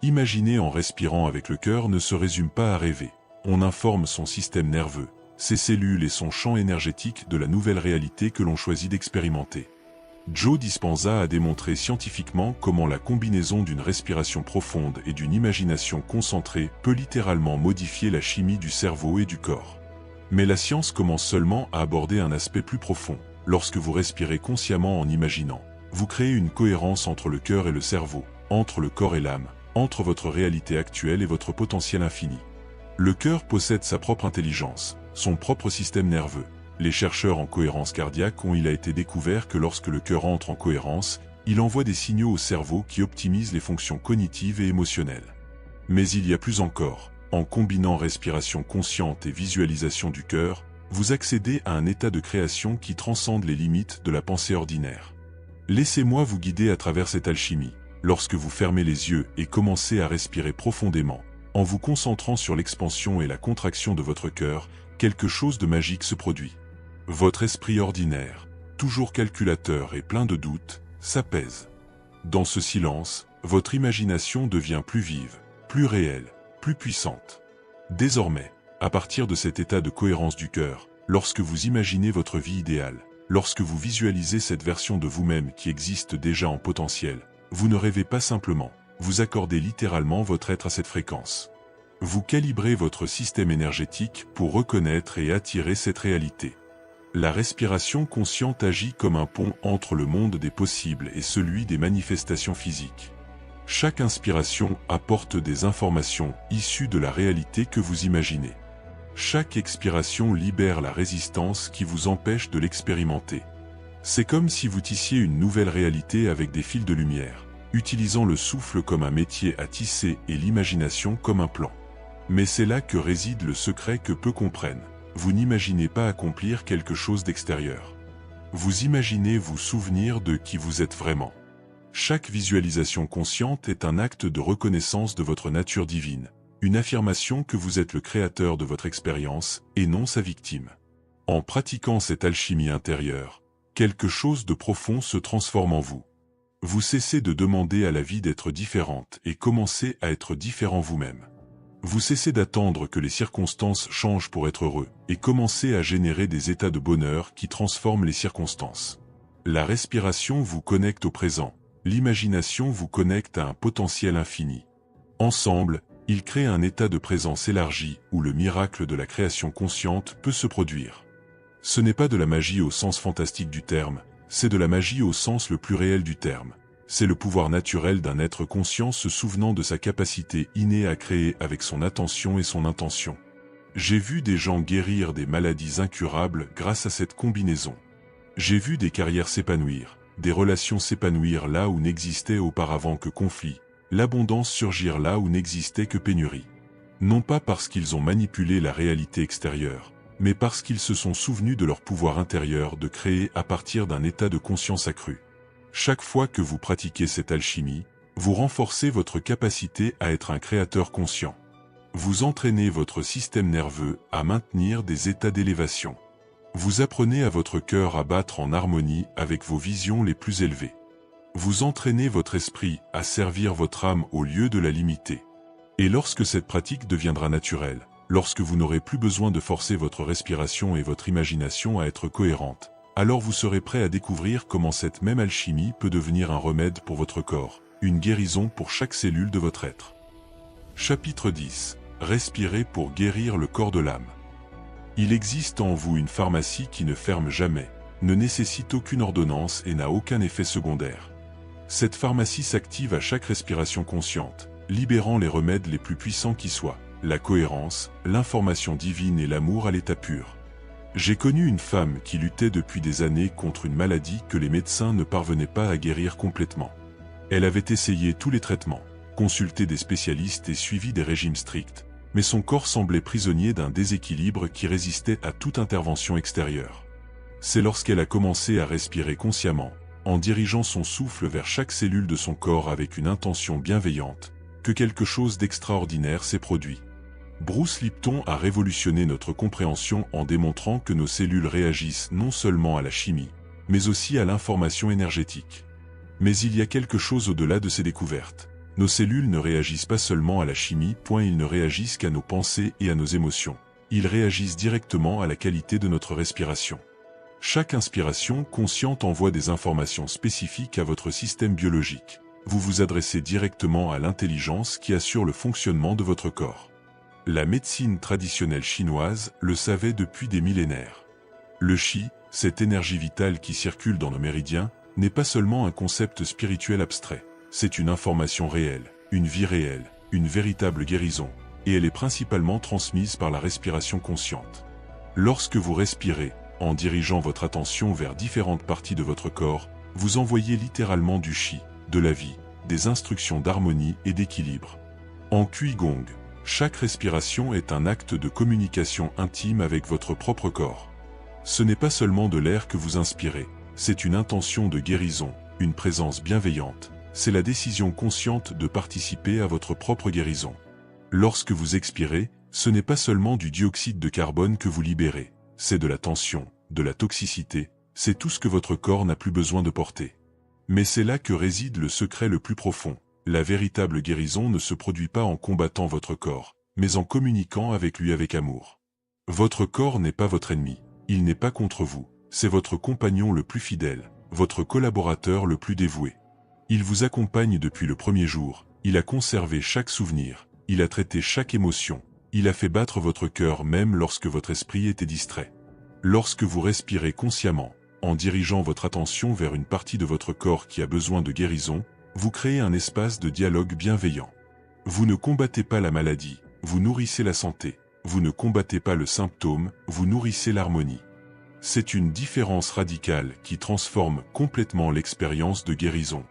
Imaginer en respirant avec le cœur ne se résume pas à rêver. On informe son système nerveux, ses cellules et son champ énergétique de la nouvelle réalité que l'on choisit d'expérimenter. Joe Dispenza a démontré scientifiquement comment la combinaison d'une respiration profonde et d'une imagination concentrée peut littéralement modifier la chimie du cerveau et du corps. Mais la science commence seulement à aborder un aspect plus profond. Lorsque vous respirez consciemment en imaginant, vous créez une cohérence entre le cœur et le cerveau, entre le corps et l'âme, entre votre réalité actuelle et votre potentiel infini. Le cœur possède sa propre intelligence, son propre système nerveux. Les chercheurs en cohérence cardiaque il a été découvert que lorsque le cœur entre en cohérence, il envoie des signaux au cerveau qui optimisent les fonctions cognitives et émotionnelles. Mais il y a plus encore, en combinant respiration consciente et visualisation du cœur, vous accédez à un état de création qui transcende les limites de la pensée ordinaire. Laissez-moi vous guider à travers cette alchimie. Lorsque vous fermez les yeux et commencez à respirer profondément, en vous concentrant sur l'expansion et la contraction de votre cœur, quelque chose de magique se produit. Votre esprit ordinaire, toujours calculateur et plein de doutes, s'apaise. Dans ce silence, votre imagination devient plus vive, plus réelle, plus puissante. Désormais, à partir de cet état de cohérence du cœur, lorsque vous imaginez votre vie idéale, lorsque vous visualisez cette version de vous-même qui existe déjà en potentiel, vous ne rêvez pas simplement, vous accordez littéralement votre être à cette fréquence. Vous calibrez votre système énergétique pour reconnaître et attirer cette réalité. La respiration consciente agit comme un pont entre le monde des possibles et celui des manifestations physiques. Chaque inspiration apporte des informations issues de la réalité que vous imaginez. Chaque expiration libère la résistance qui vous empêche de l'expérimenter. C'est comme si vous tissiez une nouvelle réalité avec des fils de lumière, utilisant le souffle comme un métier à tisser et l'imagination comme un plan. Mais c'est là que réside le secret que peu comprennent. Vous n'imaginez pas accomplir quelque chose d'extérieur. Vous imaginez vous souvenir de qui vous êtes vraiment. Chaque visualisation consciente est un acte de reconnaissance de votre nature divine, une affirmation que vous êtes le créateur de votre expérience et non sa victime. En pratiquant cette alchimie intérieure, quelque chose de profond se transforme en vous. Vous cessez de demander à la vie d'être différente et commencez à être différent vous-même. Vous cessez d'attendre que les circonstances changent pour être heureux et commencez à générer des états de bonheur qui transforment les circonstances. La respiration vous connecte au présent, l'imagination vous connecte à un potentiel infini. Ensemble, ils créent un état de présence élargi où le miracle de la création consciente peut se produire. Ce n'est pas de la magie au sens fantastique du terme, c'est de la magie au sens le plus réel du terme. C'est le pouvoir naturel d'un être conscient se souvenant de sa capacité innée à créer avec son attention et son intention. J'ai vu des gens guérir des maladies incurables grâce à cette combinaison. J'ai vu des carrières s'épanouir, des relations s'épanouir là où n'existait auparavant que conflit, l'abondance surgir là où n'existait que pénurie. Non pas parce qu'ils ont manipulé la réalité extérieure, mais parce qu'ils se sont souvenus de leur pouvoir intérieur de créer à partir d'un état de conscience accru. Chaque fois que vous pratiquez cette alchimie, vous renforcez votre capacité à être un créateur conscient. Vous entraînez votre système nerveux à maintenir des états d'élévation. Vous apprenez à votre cœur à battre en harmonie avec vos visions les plus élevées. Vous entraînez votre esprit à servir votre âme au lieu de la limiter. Et lorsque cette pratique deviendra naturelle, Lorsque vous n'aurez plus besoin de forcer votre respiration et votre imagination à être cohérentes, alors vous serez prêt à découvrir comment cette même alchimie peut devenir un remède pour votre corps, une guérison pour chaque cellule de votre être. Chapitre 10. Respirer pour guérir le corps de l'âme. Il existe en vous une pharmacie qui ne ferme jamais, ne nécessite aucune ordonnance et n'a aucun effet secondaire. Cette pharmacie s'active à chaque respiration consciente, libérant les remèdes les plus puissants qui soient, la cohérence, l'information divine et l'amour à l'état pur. J'ai connu une femme qui luttait depuis des années contre une maladie que les médecins ne parvenaient pas à guérir complètement. Elle avait essayé tous les traitements, consulté des spécialistes et suivi des régimes stricts, mais son corps semblait prisonnier d'un déséquilibre qui résistait à toute intervention extérieure. C'est lorsqu'elle a commencé à respirer consciemment, en dirigeant son souffle vers chaque cellule de son corps avec une intention bienveillante, que quelque chose d'extraordinaire s'est produit. Bruce Lipton a révolutionné notre compréhension en démontrant que nos cellules réagissent non seulement à la chimie, mais aussi à l'information énergétique. Mais il y a quelque chose au-delà de ces découvertes. Nos cellules ne réagissent pas seulement à la chimie, ils ne réagissent qu'à nos pensées et à nos émotions. Ils réagissent directement à la qualité de notre respiration. Chaque inspiration consciente envoie des informations spécifiques à votre système biologique. Vous vous adressez directement à l'intelligence qui assure le fonctionnement de votre corps. La médecine traditionnelle chinoise le savait depuis des millénaires. Le Qi, cette énergie vitale qui circule dans nos méridiens, n'est pas seulement un concept spirituel abstrait. C'est une information réelle, une vie réelle, une véritable guérison, et elle est principalement transmise par la respiration consciente. Lorsque vous respirez, en dirigeant votre attention vers différentes parties de votre corps, vous envoyez littéralement du Qi, de la vie, des instructions d'harmonie et d'équilibre. En Qigong, chaque respiration est un acte de communication intime avec votre propre corps. Ce n'est pas seulement de l'air que vous inspirez, c'est une intention de guérison, une présence bienveillante, c'est la décision consciente de participer à votre propre guérison. Lorsque vous expirez, ce n'est pas seulement du dioxyde de carbone que vous libérez, c'est de la tension, de la toxicité, c'est tout ce que votre corps n'a plus besoin de porter. Mais c'est là que réside le secret le plus profond. La véritable guérison ne se produit pas en combattant votre corps, mais en communiquant avec lui avec amour. Votre corps n'est pas votre ennemi, il n'est pas contre vous, c'est votre compagnon le plus fidèle, votre collaborateur le plus dévoué. Il vous accompagne depuis le premier jour, il a conservé chaque souvenir, il a traité chaque émotion, il a fait battre votre cœur même lorsque votre esprit était distrait. Lorsque vous respirez consciemment, en dirigeant votre attention vers une partie de votre corps qui a besoin de guérison, vous créez un espace de dialogue bienveillant. Vous ne combattez pas la maladie, vous nourrissez la santé. Vous ne combattez pas le symptôme, vous nourrissez l'harmonie. C'est une différence radicale qui transforme complètement l'expérience de guérison.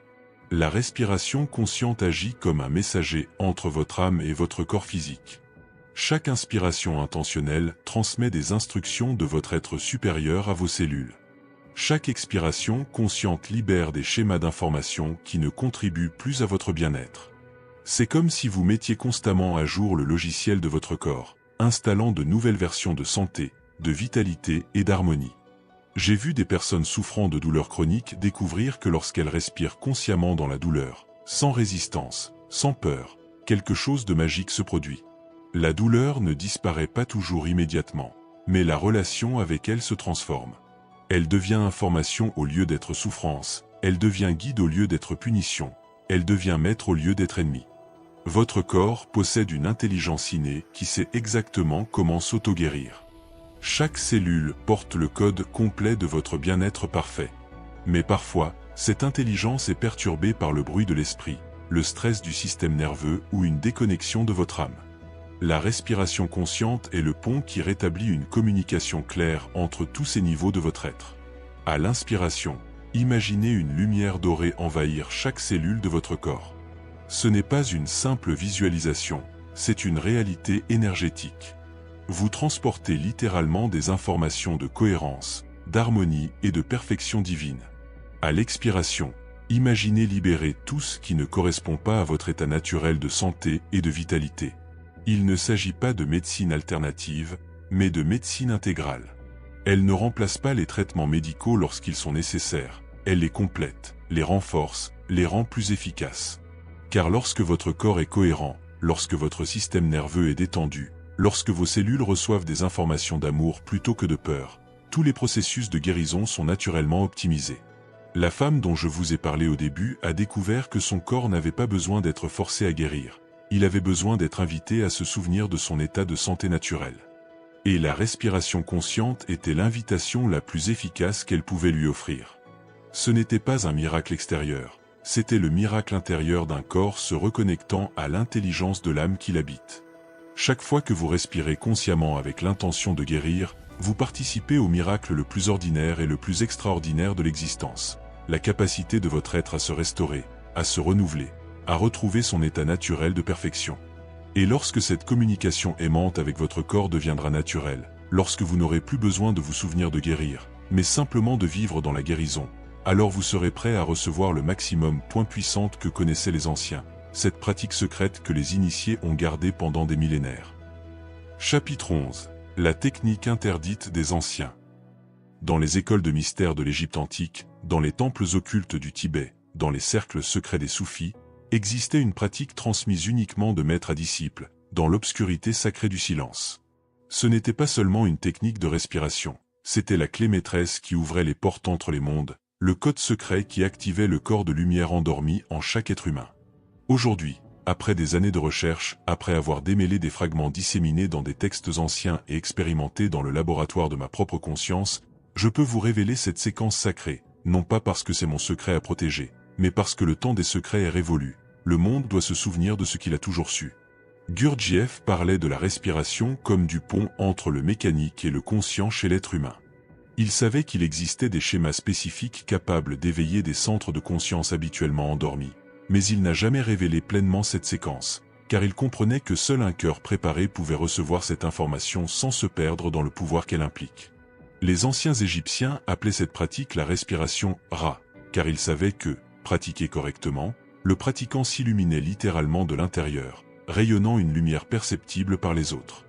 La respiration consciente agit comme un messager entre votre âme et votre corps physique. Chaque inspiration intentionnelle transmet des instructions de votre être supérieur à vos cellules. Chaque expiration consciente libère des schémas d'information qui ne contribuent plus à votre bien-être. C'est comme si vous mettiez constamment à jour le logiciel de votre corps, installant de nouvelles versions de santé, de vitalité et d'harmonie. J'ai vu des personnes souffrant de douleurs chroniques découvrir que lorsqu'elles respirent consciemment dans la douleur, sans résistance, sans peur, quelque chose de magique se produit. La douleur ne disparaît pas toujours immédiatement, mais la relation avec elle se transforme. Elle devient information au lieu d'être souffrance, elle devient guide au lieu d'être punition, elle devient maître au lieu d'être ennemi. Votre corps possède une intelligence innée qui sait exactement comment s'auto-guérir. Chaque cellule porte le code complet de votre bien-être parfait. Mais parfois, cette intelligence est perturbée par le bruit de l'esprit, le stress du système nerveux ou une déconnexion de votre âme. La respiration consciente est le pont qui rétablit une communication claire entre tous ces niveaux de votre être. À l'inspiration, imaginez une lumière dorée envahir chaque cellule de votre corps. Ce n'est pas une simple visualisation, c'est une réalité énergétique. Vous transportez littéralement des informations de cohérence, d'harmonie et de perfection divine. À l'expiration, imaginez libérer tout ce qui ne correspond pas à votre état naturel de santé et de vitalité. Il ne s'agit pas de médecine alternative, mais de médecine intégrale. Elle ne remplace pas les traitements médicaux lorsqu'ils sont nécessaires, elle les complète, les renforce, les rend plus efficaces. Car lorsque votre corps est cohérent, lorsque votre système nerveux est détendu, Lorsque vos cellules reçoivent des informations d'amour plutôt que de peur, tous les processus de guérison sont naturellement optimisés. La femme dont je vous ai parlé au début a découvert que son corps n'avait pas besoin d'être forcé à guérir. Il avait besoin d'être invité à se souvenir de son état de santé naturel. Et la respiration consciente était l'invitation la plus efficace qu'elle pouvait lui offrir. Ce n'était pas un miracle extérieur, c'était le miracle intérieur d'un corps se reconnectant à l'intelligence de l'âme qui l'habite. Chaque fois que vous respirez consciemment avec l'intention de guérir, vous participez au miracle le plus ordinaire et le plus extraordinaire de l'existence, la capacité de votre être à se restaurer, à se renouveler, à retrouver son état naturel de perfection. Et lorsque cette communication aimante avec votre corps deviendra naturelle, lorsque vous n'aurez plus besoin de vous souvenir de guérir, mais simplement de vivre dans la guérison, alors vous serez prêt à recevoir le maximum point puissante que connaissaient les anciens, cette pratique secrète que les initiés ont gardée pendant des millénaires. Chapitre 11. La technique interdite des anciens. Dans les écoles de mystère de l'Égypte antique, dans les temples occultes du Tibet, dans les cercles secrets des soufis, existait une pratique transmise uniquement de maître à disciple, dans l'obscurité sacrée du silence. Ce n'était pas seulement une technique de respiration, c'était la clé maîtresse qui ouvrait les portes entre les mondes, le code secret qui activait le corps de lumière endormi en chaque être humain. Aujourd'hui, après des années de recherche, après avoir démêlé des fragments disséminés dans des textes anciens et expérimentés dans le laboratoire de ma propre conscience, je peux vous révéler cette séquence sacrée, non pas parce que c'est mon secret à protéger, mais parce que le temps des secrets est révolu. Le monde doit se souvenir de ce qu'il a toujours su. Gurdjieff parlait de la respiration comme du pont entre le mécanique et le conscient chez l'être humain. Il savait qu'il existait des schémas spécifiques capables d'éveiller des centres de conscience habituellement endormis, mais il n'a jamais révélé pleinement cette séquence, car il comprenait que seul un cœur préparé pouvait recevoir cette information sans se perdre dans le pouvoir qu'elle implique. Les anciens Égyptiens appelaient cette pratique la respiration Ra, car ils savaient que, pratiquée correctement, le pratiquant s'illuminait littéralement de l'intérieur, rayonnant une lumière perceptible par les autres.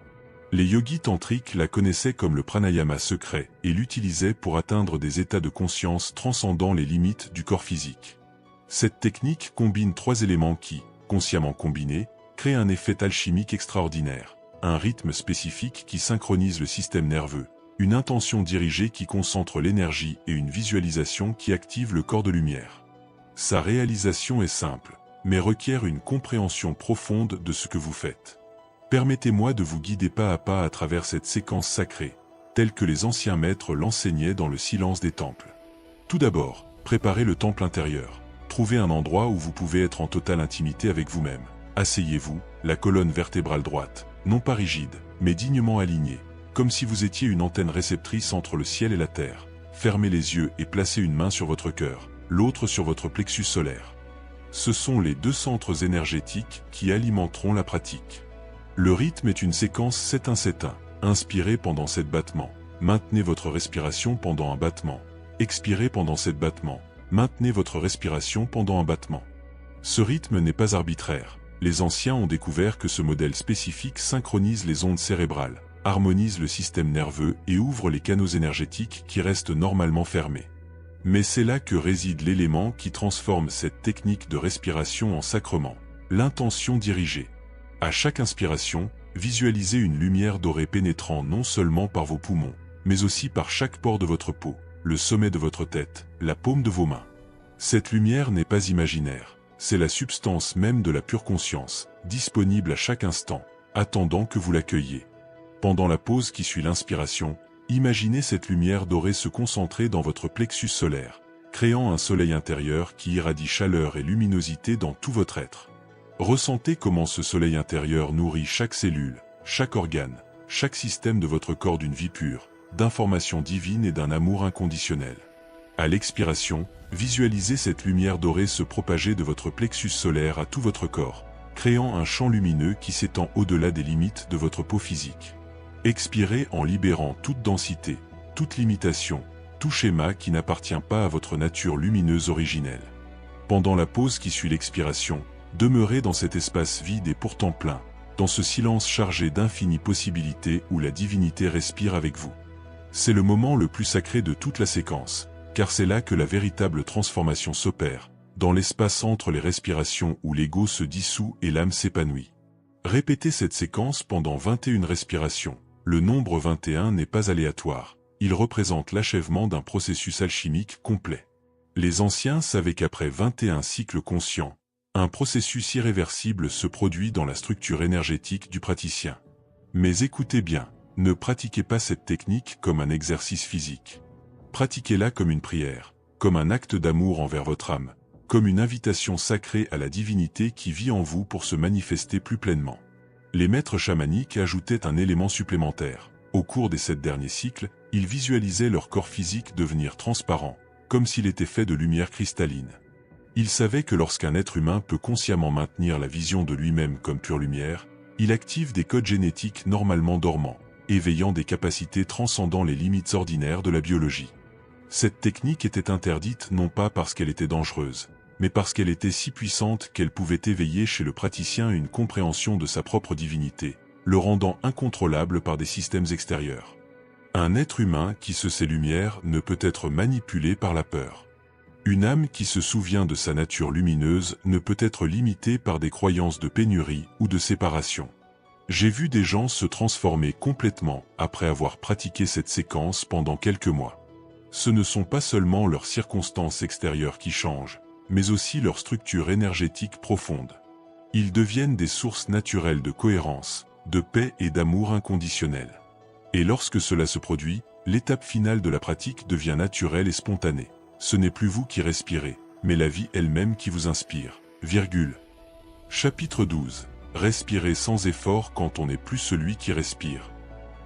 Les yogis tantriques la connaissaient comme le pranayama secret et l'utilisaient pour atteindre des états de conscience transcendant les limites du corps physique. Cette technique combine trois éléments qui, consciemment combinés, créent un effet alchimique extraordinaire, un rythme spécifique qui synchronise le système nerveux, une intention dirigée qui concentre l'énergie et une visualisation qui active le corps de lumière. Sa réalisation est simple, mais requiert une compréhension profonde de ce que vous faites. Permettez-moi de vous guider pas à pas à travers cette séquence sacrée, telle que les anciens maîtres l'enseignaient dans le silence des temples. Tout d'abord, préparez le temple intérieur. Trouvez un endroit où vous pouvez être en totale intimité avec vous-même. Asseyez-vous, la colonne vertébrale droite, non pas rigide, mais dignement alignée, comme si vous étiez une antenne réceptrice entre le ciel et la terre. Fermez les yeux et placez une main sur votre cœur, l'autre sur votre plexus solaire. Ce sont les deux centres énergétiques qui alimenteront la pratique. Le rythme est une séquence 7-1-7-1. Inspirez pendant 7 battements. Maintenez votre respiration pendant un battement. Expirez pendant 7 battements. Maintenez votre respiration pendant un battement. Ce rythme n'est pas arbitraire. Les anciens ont découvert que ce modèle spécifique synchronise les ondes cérébrales, harmonise le système nerveux et ouvre les canaux énergétiques qui restent normalement fermés. Mais c'est là que réside l'élément qui transforme cette technique de respiration en sacrement, l'intention dirigée. À chaque inspiration, visualisez une lumière dorée pénétrant non seulement par vos poumons, mais aussi par chaque pore de votre peau, le sommet de votre tête, la paume de vos mains. Cette lumière n'est pas imaginaire, c'est la substance même de la pure conscience, disponible à chaque instant, attendant que vous l'accueilliez. Pendant la pause qui suit l'inspiration, imaginez cette lumière dorée se concentrer dans votre plexus solaire, créant un soleil intérieur qui irradie chaleur et luminosité dans tout votre être. Ressentez comment ce soleil intérieur nourrit chaque cellule, chaque organe, chaque système de votre corps d'une vie pure, d'informations divines et d'un amour inconditionnel. À l'expiration, visualisez cette lumière dorée se propager de votre plexus solaire à tout votre corps, créant un champ lumineux qui s'étend au-delà des limites de votre peau physique. Expirez en libérant toute densité, toute limitation, tout schéma qui n'appartient pas à votre nature lumineuse originelle. Pendant la pause qui suit l'expiration, demeurez dans cet espace vide et pourtant plein, dans ce silence chargé d'infinies possibilités où la divinité respire avec vous. C'est le moment le plus sacré de toute la séquence, car c'est là que la véritable transformation s'opère, dans l'espace entre les respirations où l'ego se dissout et l'âme s'épanouit. Répétez cette séquence pendant 21 respirations. Le nombre 21 n'est pas aléatoire. Il représente l'achèvement d'un processus alchimique complet. Les anciens savaient qu'après 21 cycles conscients, un processus irréversible se produit dans la structure énergétique du praticien. Mais écoutez bien, ne pratiquez pas cette technique comme un exercice physique. Pratiquez-la comme une prière, comme un acte d'amour envers votre âme, comme une invitation sacrée à la divinité qui vit en vous pour se manifester plus pleinement. Les maîtres chamaniques ajoutaient un élément supplémentaire. Au cours des 7 derniers cycles, ils visualisaient leur corps physique devenir transparent, comme s'il était fait de lumière cristalline. Ils savaient que lorsqu'un être humain peut consciemment maintenir la vision de lui-même comme pure lumière, il active des codes génétiques normalement dormants, éveillant des capacités transcendant les limites ordinaires de la biologie. Cette technique était interdite non pas parce qu'elle était dangereuse, mais parce qu'elle était si puissante qu'elle pouvait éveiller chez le praticien une compréhension de sa propre divinité, le rendant incontrôlable par des systèmes extérieurs. Un être humain qui se sait lumière ne peut être manipulé par la peur. Une âme qui se souvient de sa nature lumineuse ne peut être limitée par des croyances de pénurie ou de séparation. J'ai vu des gens se transformer complètement après avoir pratiqué cette séquence pendant quelques mois. Ce ne sont pas seulement leurs circonstances extérieures qui changent, mais aussi leur structure énergétique profonde. Ils deviennent des sources naturelles de cohérence, de paix et d'amour inconditionnel. Et lorsque cela se produit, l'étape finale de la pratique devient naturelle et spontanée. Ce n'est plus vous qui respirez, mais la vie elle-même qui vous inspire. Chapitre 12. Respirer sans effort quand on n'est plus celui qui respire.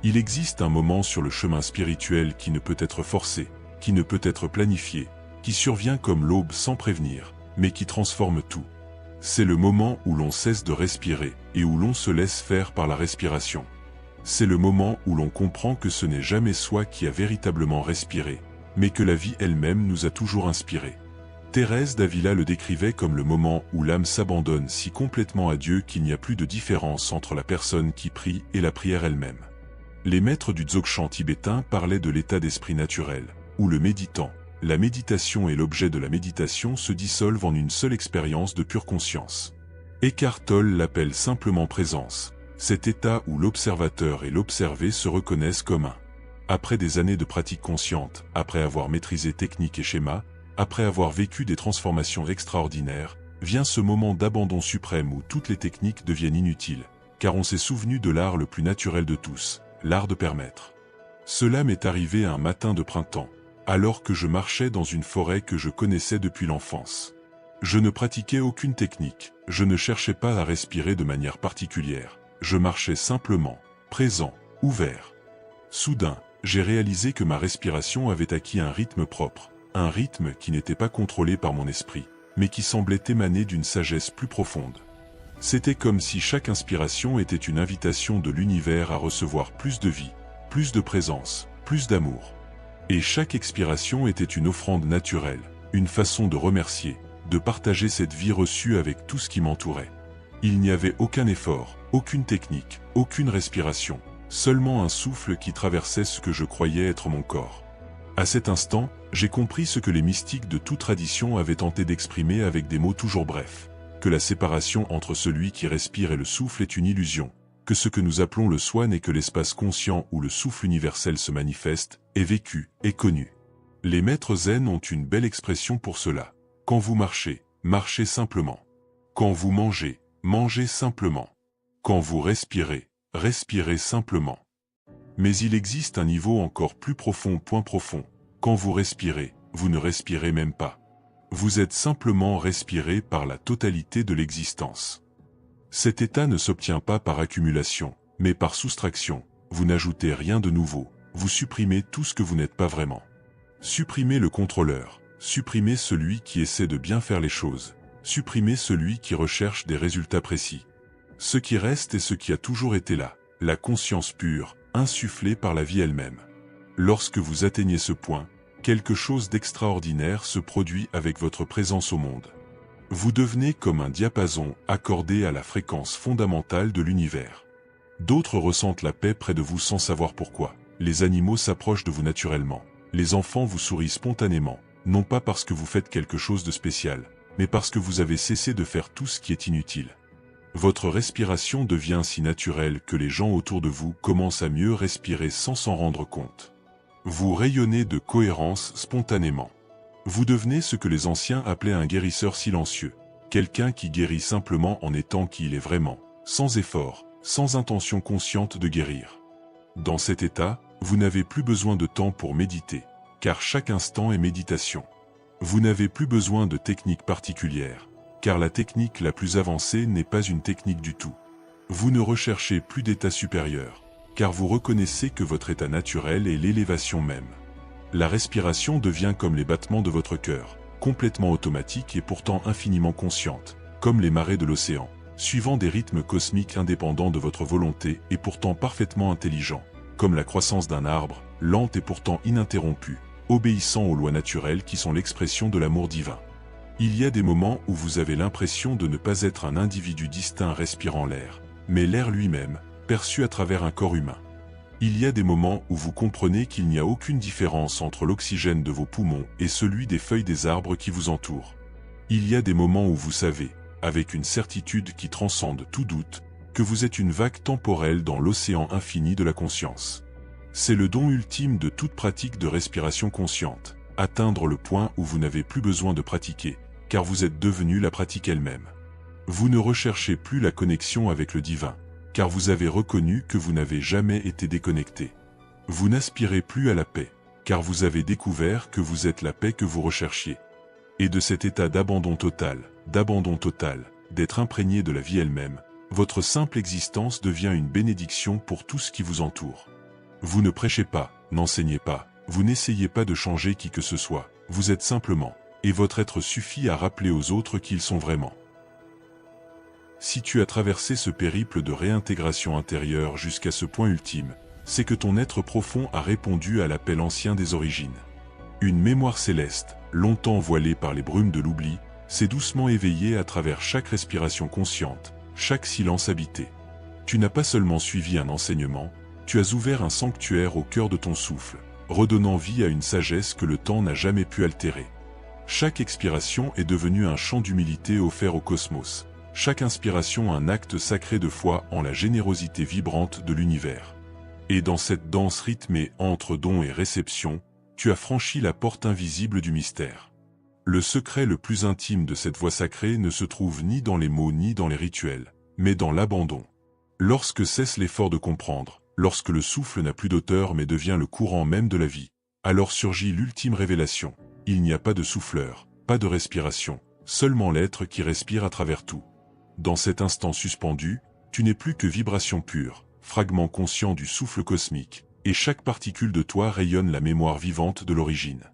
Il existe un moment sur le chemin spirituel qui ne peut être forcé, qui ne peut être planifié, qui survient comme l'aube sans prévenir, mais qui transforme tout. C'est le moment où l'on cesse de respirer et où l'on se laisse faire par la respiration. C'est le moment où l'on comprend que ce n'est jamais soi qui a véritablement respiré, mais que la vie elle-même nous a toujours inspiré. Thérèse d'Avila le décrivait comme le moment où l'âme s'abandonne si complètement à Dieu qu'il n'y a plus de différence entre la personne qui prie et la prière elle-même. Les maîtres du Dzogchen tibétain parlaient de l'état d'esprit naturel, où le méditant, la méditation et l'objet de la méditation se dissolvent en une seule expérience de pure conscience. Eckhart Tolle l'appelle simplement présence, cet état où l'observateur et l'observé se reconnaissent comme un. Après des années de pratique consciente, après avoir maîtrisé techniques et schémas, après avoir vécu des transformations extraordinaires, vient ce moment d'abandon suprême où toutes les techniques deviennent inutiles, car on s'est souvenu de l'art le plus naturel de tous, l'art de permettre. Cela m'est arrivé un matin de printemps, alors que je marchais dans une forêt que je connaissais depuis l'enfance. Je ne pratiquais aucune technique, je ne cherchais pas à respirer de manière particulière, je marchais simplement, présent, ouvert. Soudain, j'ai réalisé que ma respiration avait acquis un rythme propre, un rythme qui n'était pas contrôlé par mon esprit, mais qui semblait émaner d'une sagesse plus profonde. C'était comme si chaque inspiration était une invitation de l'univers à recevoir plus de vie, plus de présence, plus d'amour. Et chaque expiration était une offrande naturelle, une façon de remercier, de partager cette vie reçue avec tout ce qui m'entourait. Il n'y avait aucun effort, aucune technique, aucune respiration, seulement un souffle qui traversait ce que je croyais être mon corps. À cet instant, j'ai compris ce que les mystiques de toute tradition avaient tenté d'exprimer avec des mots toujours brefs, que la séparation entre celui qui respire et le souffle est une illusion, que ce que nous appelons le soi n'est que l'espace conscient où le souffle universel se manifeste, est vécu, est connu. Les maîtres zen ont une belle expression pour cela. Quand vous marchez, marchez simplement. Quand vous mangez, mangez simplement. Quand vous respirez, respirez simplement. Mais il existe un niveau encore plus profond. Quand vous respirez, vous ne respirez même pas. Vous êtes simplement respiré par la totalité de l'existence. Cet état ne s'obtient pas par accumulation, mais par soustraction. Vous n'ajoutez rien de nouveau, vous supprimez tout ce que vous n'êtes pas vraiment. Supprimez le contrôleur, supprimez celui qui essaie de bien faire les choses, supprimez celui qui recherche des résultats précis. Ce qui reste est ce qui a toujours été là, la conscience pure, insufflée par la vie elle-même. Lorsque vous atteignez ce point, quelque chose d'extraordinaire se produit avec votre présence au monde. Vous devenez comme un diapason accordé à la fréquence fondamentale de l'univers. D'autres ressentent la paix près de vous sans savoir pourquoi. Les animaux s'approchent de vous naturellement. Les enfants vous sourient spontanément, non pas parce que vous faites quelque chose de spécial, mais parce que vous avez cessé de faire tout ce qui est inutile. Votre respiration devient si naturelle que les gens autour de vous commencent à mieux respirer sans s'en rendre compte. Vous rayonnez de cohérence spontanément. Vous devenez ce que les anciens appelaient un guérisseur silencieux, quelqu'un qui guérit simplement en étant qui il est vraiment, sans effort, sans intention consciente de guérir. Dans cet état, vous n'avez plus besoin de temps pour méditer, car chaque instant est méditation. Vous n'avez plus besoin de technique particulière, car la technique la plus avancée n'est pas une technique du tout. Vous ne recherchez plus d'état supérieur, car vous reconnaissez que votre état naturel est l'élévation même. La respiration devient comme les battements de votre cœur, complètement automatique et pourtant infiniment consciente, comme les marées de l'océan, suivant des rythmes cosmiques indépendants de votre volonté et pourtant parfaitement intelligents, comme la croissance d'un arbre, lente et pourtant ininterrompue, obéissant aux lois naturelles qui sont l'expression de l'amour divin. Il y a des moments où vous avez l'impression de ne pas être un individu distinct respirant l'air, mais l'air lui-même, perçu à travers un corps humain. Il y a des moments où vous comprenez qu'il n'y a aucune différence entre l'oxygène de vos poumons et celui des feuilles des arbres qui vous entourent. Il y a des moments où vous savez, avec une certitude qui transcende tout doute, que vous êtes une vague temporelle dans l'océan infini de la conscience. C'est le don ultime de toute pratique de respiration consciente, atteindre le point où vous n'avez plus besoin de pratiquer, car vous êtes devenu la pratique elle-même. Vous ne recherchez plus la connexion avec le divin, car vous avez reconnu que vous n'avez jamais été déconnecté. Vous n'aspirez plus à la paix, car vous avez découvert que vous êtes la paix que vous recherchiez. Et de cet état d'abandon total, d'être imprégné de la vie elle-même, votre simple existence devient une bénédiction pour tout ce qui vous entoure. Vous ne prêchez pas, n'enseignez pas, vous n'essayez pas de changer qui que ce soit, vous êtes simplement, et votre être suffit à rappeler aux autres qui ils sont vraiment. Si tu as traversé ce périple de réintégration intérieure jusqu'à ce point ultime, c'est que ton être profond a répondu à l'appel ancien des origines. Une mémoire céleste, longtemps voilée par les brumes de l'oubli, s'est doucement éveillée à travers chaque respiration consciente, chaque silence habité. Tu n'as pas seulement suivi un enseignement, tu as ouvert un sanctuaire au cœur de ton souffle, redonnant vie à une sagesse que le temps n'a jamais pu altérer. Chaque expiration est devenue un chant d'humilité offert au cosmos. Chaque inspiration un acte sacré de foi en la générosité vibrante de l'univers. Et dans cette danse rythmée entre don et réception, tu as franchi la porte invisible du mystère. Le secret le plus intime de cette voie sacrée ne se trouve ni dans les mots ni dans les rituels, mais dans l'abandon. Lorsque cesse l'effort de comprendre, lorsque le souffle n'a plus d'auteur mais devient le courant même de la vie, alors surgit l'ultime révélation. Il n'y a pas de souffleur, pas de respiration, seulement l'être qui respire à travers tout. Dans cet instant suspendu, tu n'es plus que vibration pure, fragment conscient du souffle cosmique, et chaque particule de toi rayonne la mémoire vivante de l'origine.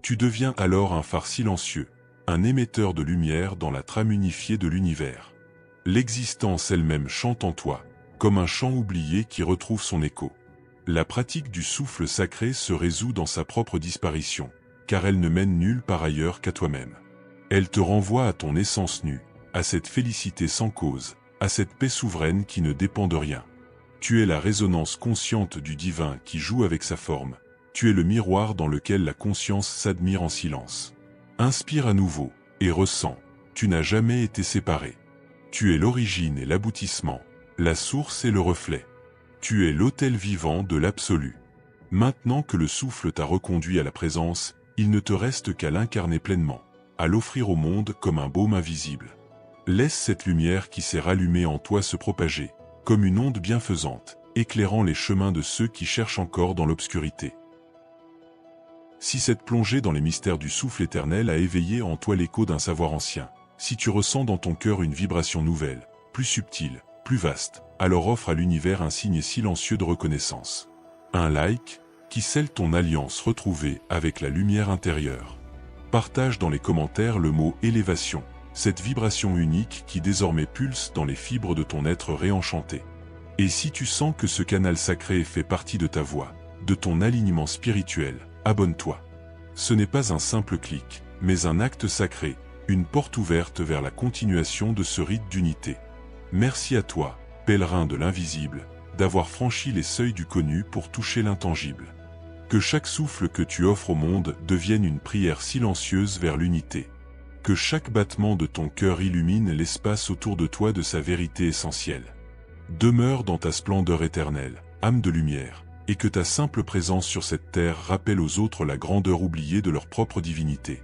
Tu deviens alors un phare silencieux, un émetteur de lumière dans la trame unifiée de l'univers. L'existence elle-même chante en toi, comme un chant oublié qui retrouve son écho. La pratique du souffle sacré se résout dans sa propre disparition, car elle ne mène nulle part ailleurs qu'à toi-même. Elle te renvoie à ton essence nue, à cette félicité sans cause, à cette paix souveraine qui ne dépend de rien. Tu es la résonance consciente du divin qui joue avec sa forme. Tu es le miroir dans lequel la conscience s'admire en silence. Inspire à nouveau, et ressens. Tu n'as jamais été séparé. Tu es l'origine et l'aboutissement, la source et le reflet. Tu es l'autel vivant de l'absolu. Maintenant que le souffle t'a reconduit à la présence, il ne te reste qu'à l'incarner pleinement, à l'offrir au monde comme un baume invisible. Laisse cette lumière qui s'est rallumée en toi se propager, comme une onde bienfaisante, éclairant les chemins de ceux qui cherchent encore dans l'obscurité. Si cette plongée dans les mystères du souffle éternel a éveillé en toi l'écho d'un savoir ancien, si tu ressens dans ton cœur une vibration nouvelle, plus subtile, plus vaste, alors offre à l'univers un signe silencieux de reconnaissance. Un like, qui scelle ton alliance retrouvée avec la lumière intérieure. Partage dans les commentaires le mot « élévation », cette vibration unique qui désormais pulse dans les fibres de ton être réenchanté. Et si tu sens que ce canal sacré fait partie de ta voie, de ton alignement spirituel, abonne-toi. Ce n'est pas un simple clic, mais un acte sacré, une porte ouverte vers la continuation de ce rite d'unité. Merci à toi, pèlerin de l'invisible, d'avoir franchi les seuils du connu pour toucher l'intangible. Que chaque souffle que tu offres au monde devienne une prière silencieuse vers l'unité. Que chaque battement de ton cœur illumine l'espace autour de toi de sa vérité essentielle. Demeure dans ta splendeur éternelle, âme de lumière, et que ta simple présence sur cette terre rappelle aux autres la grandeur oubliée de leur propre divinité.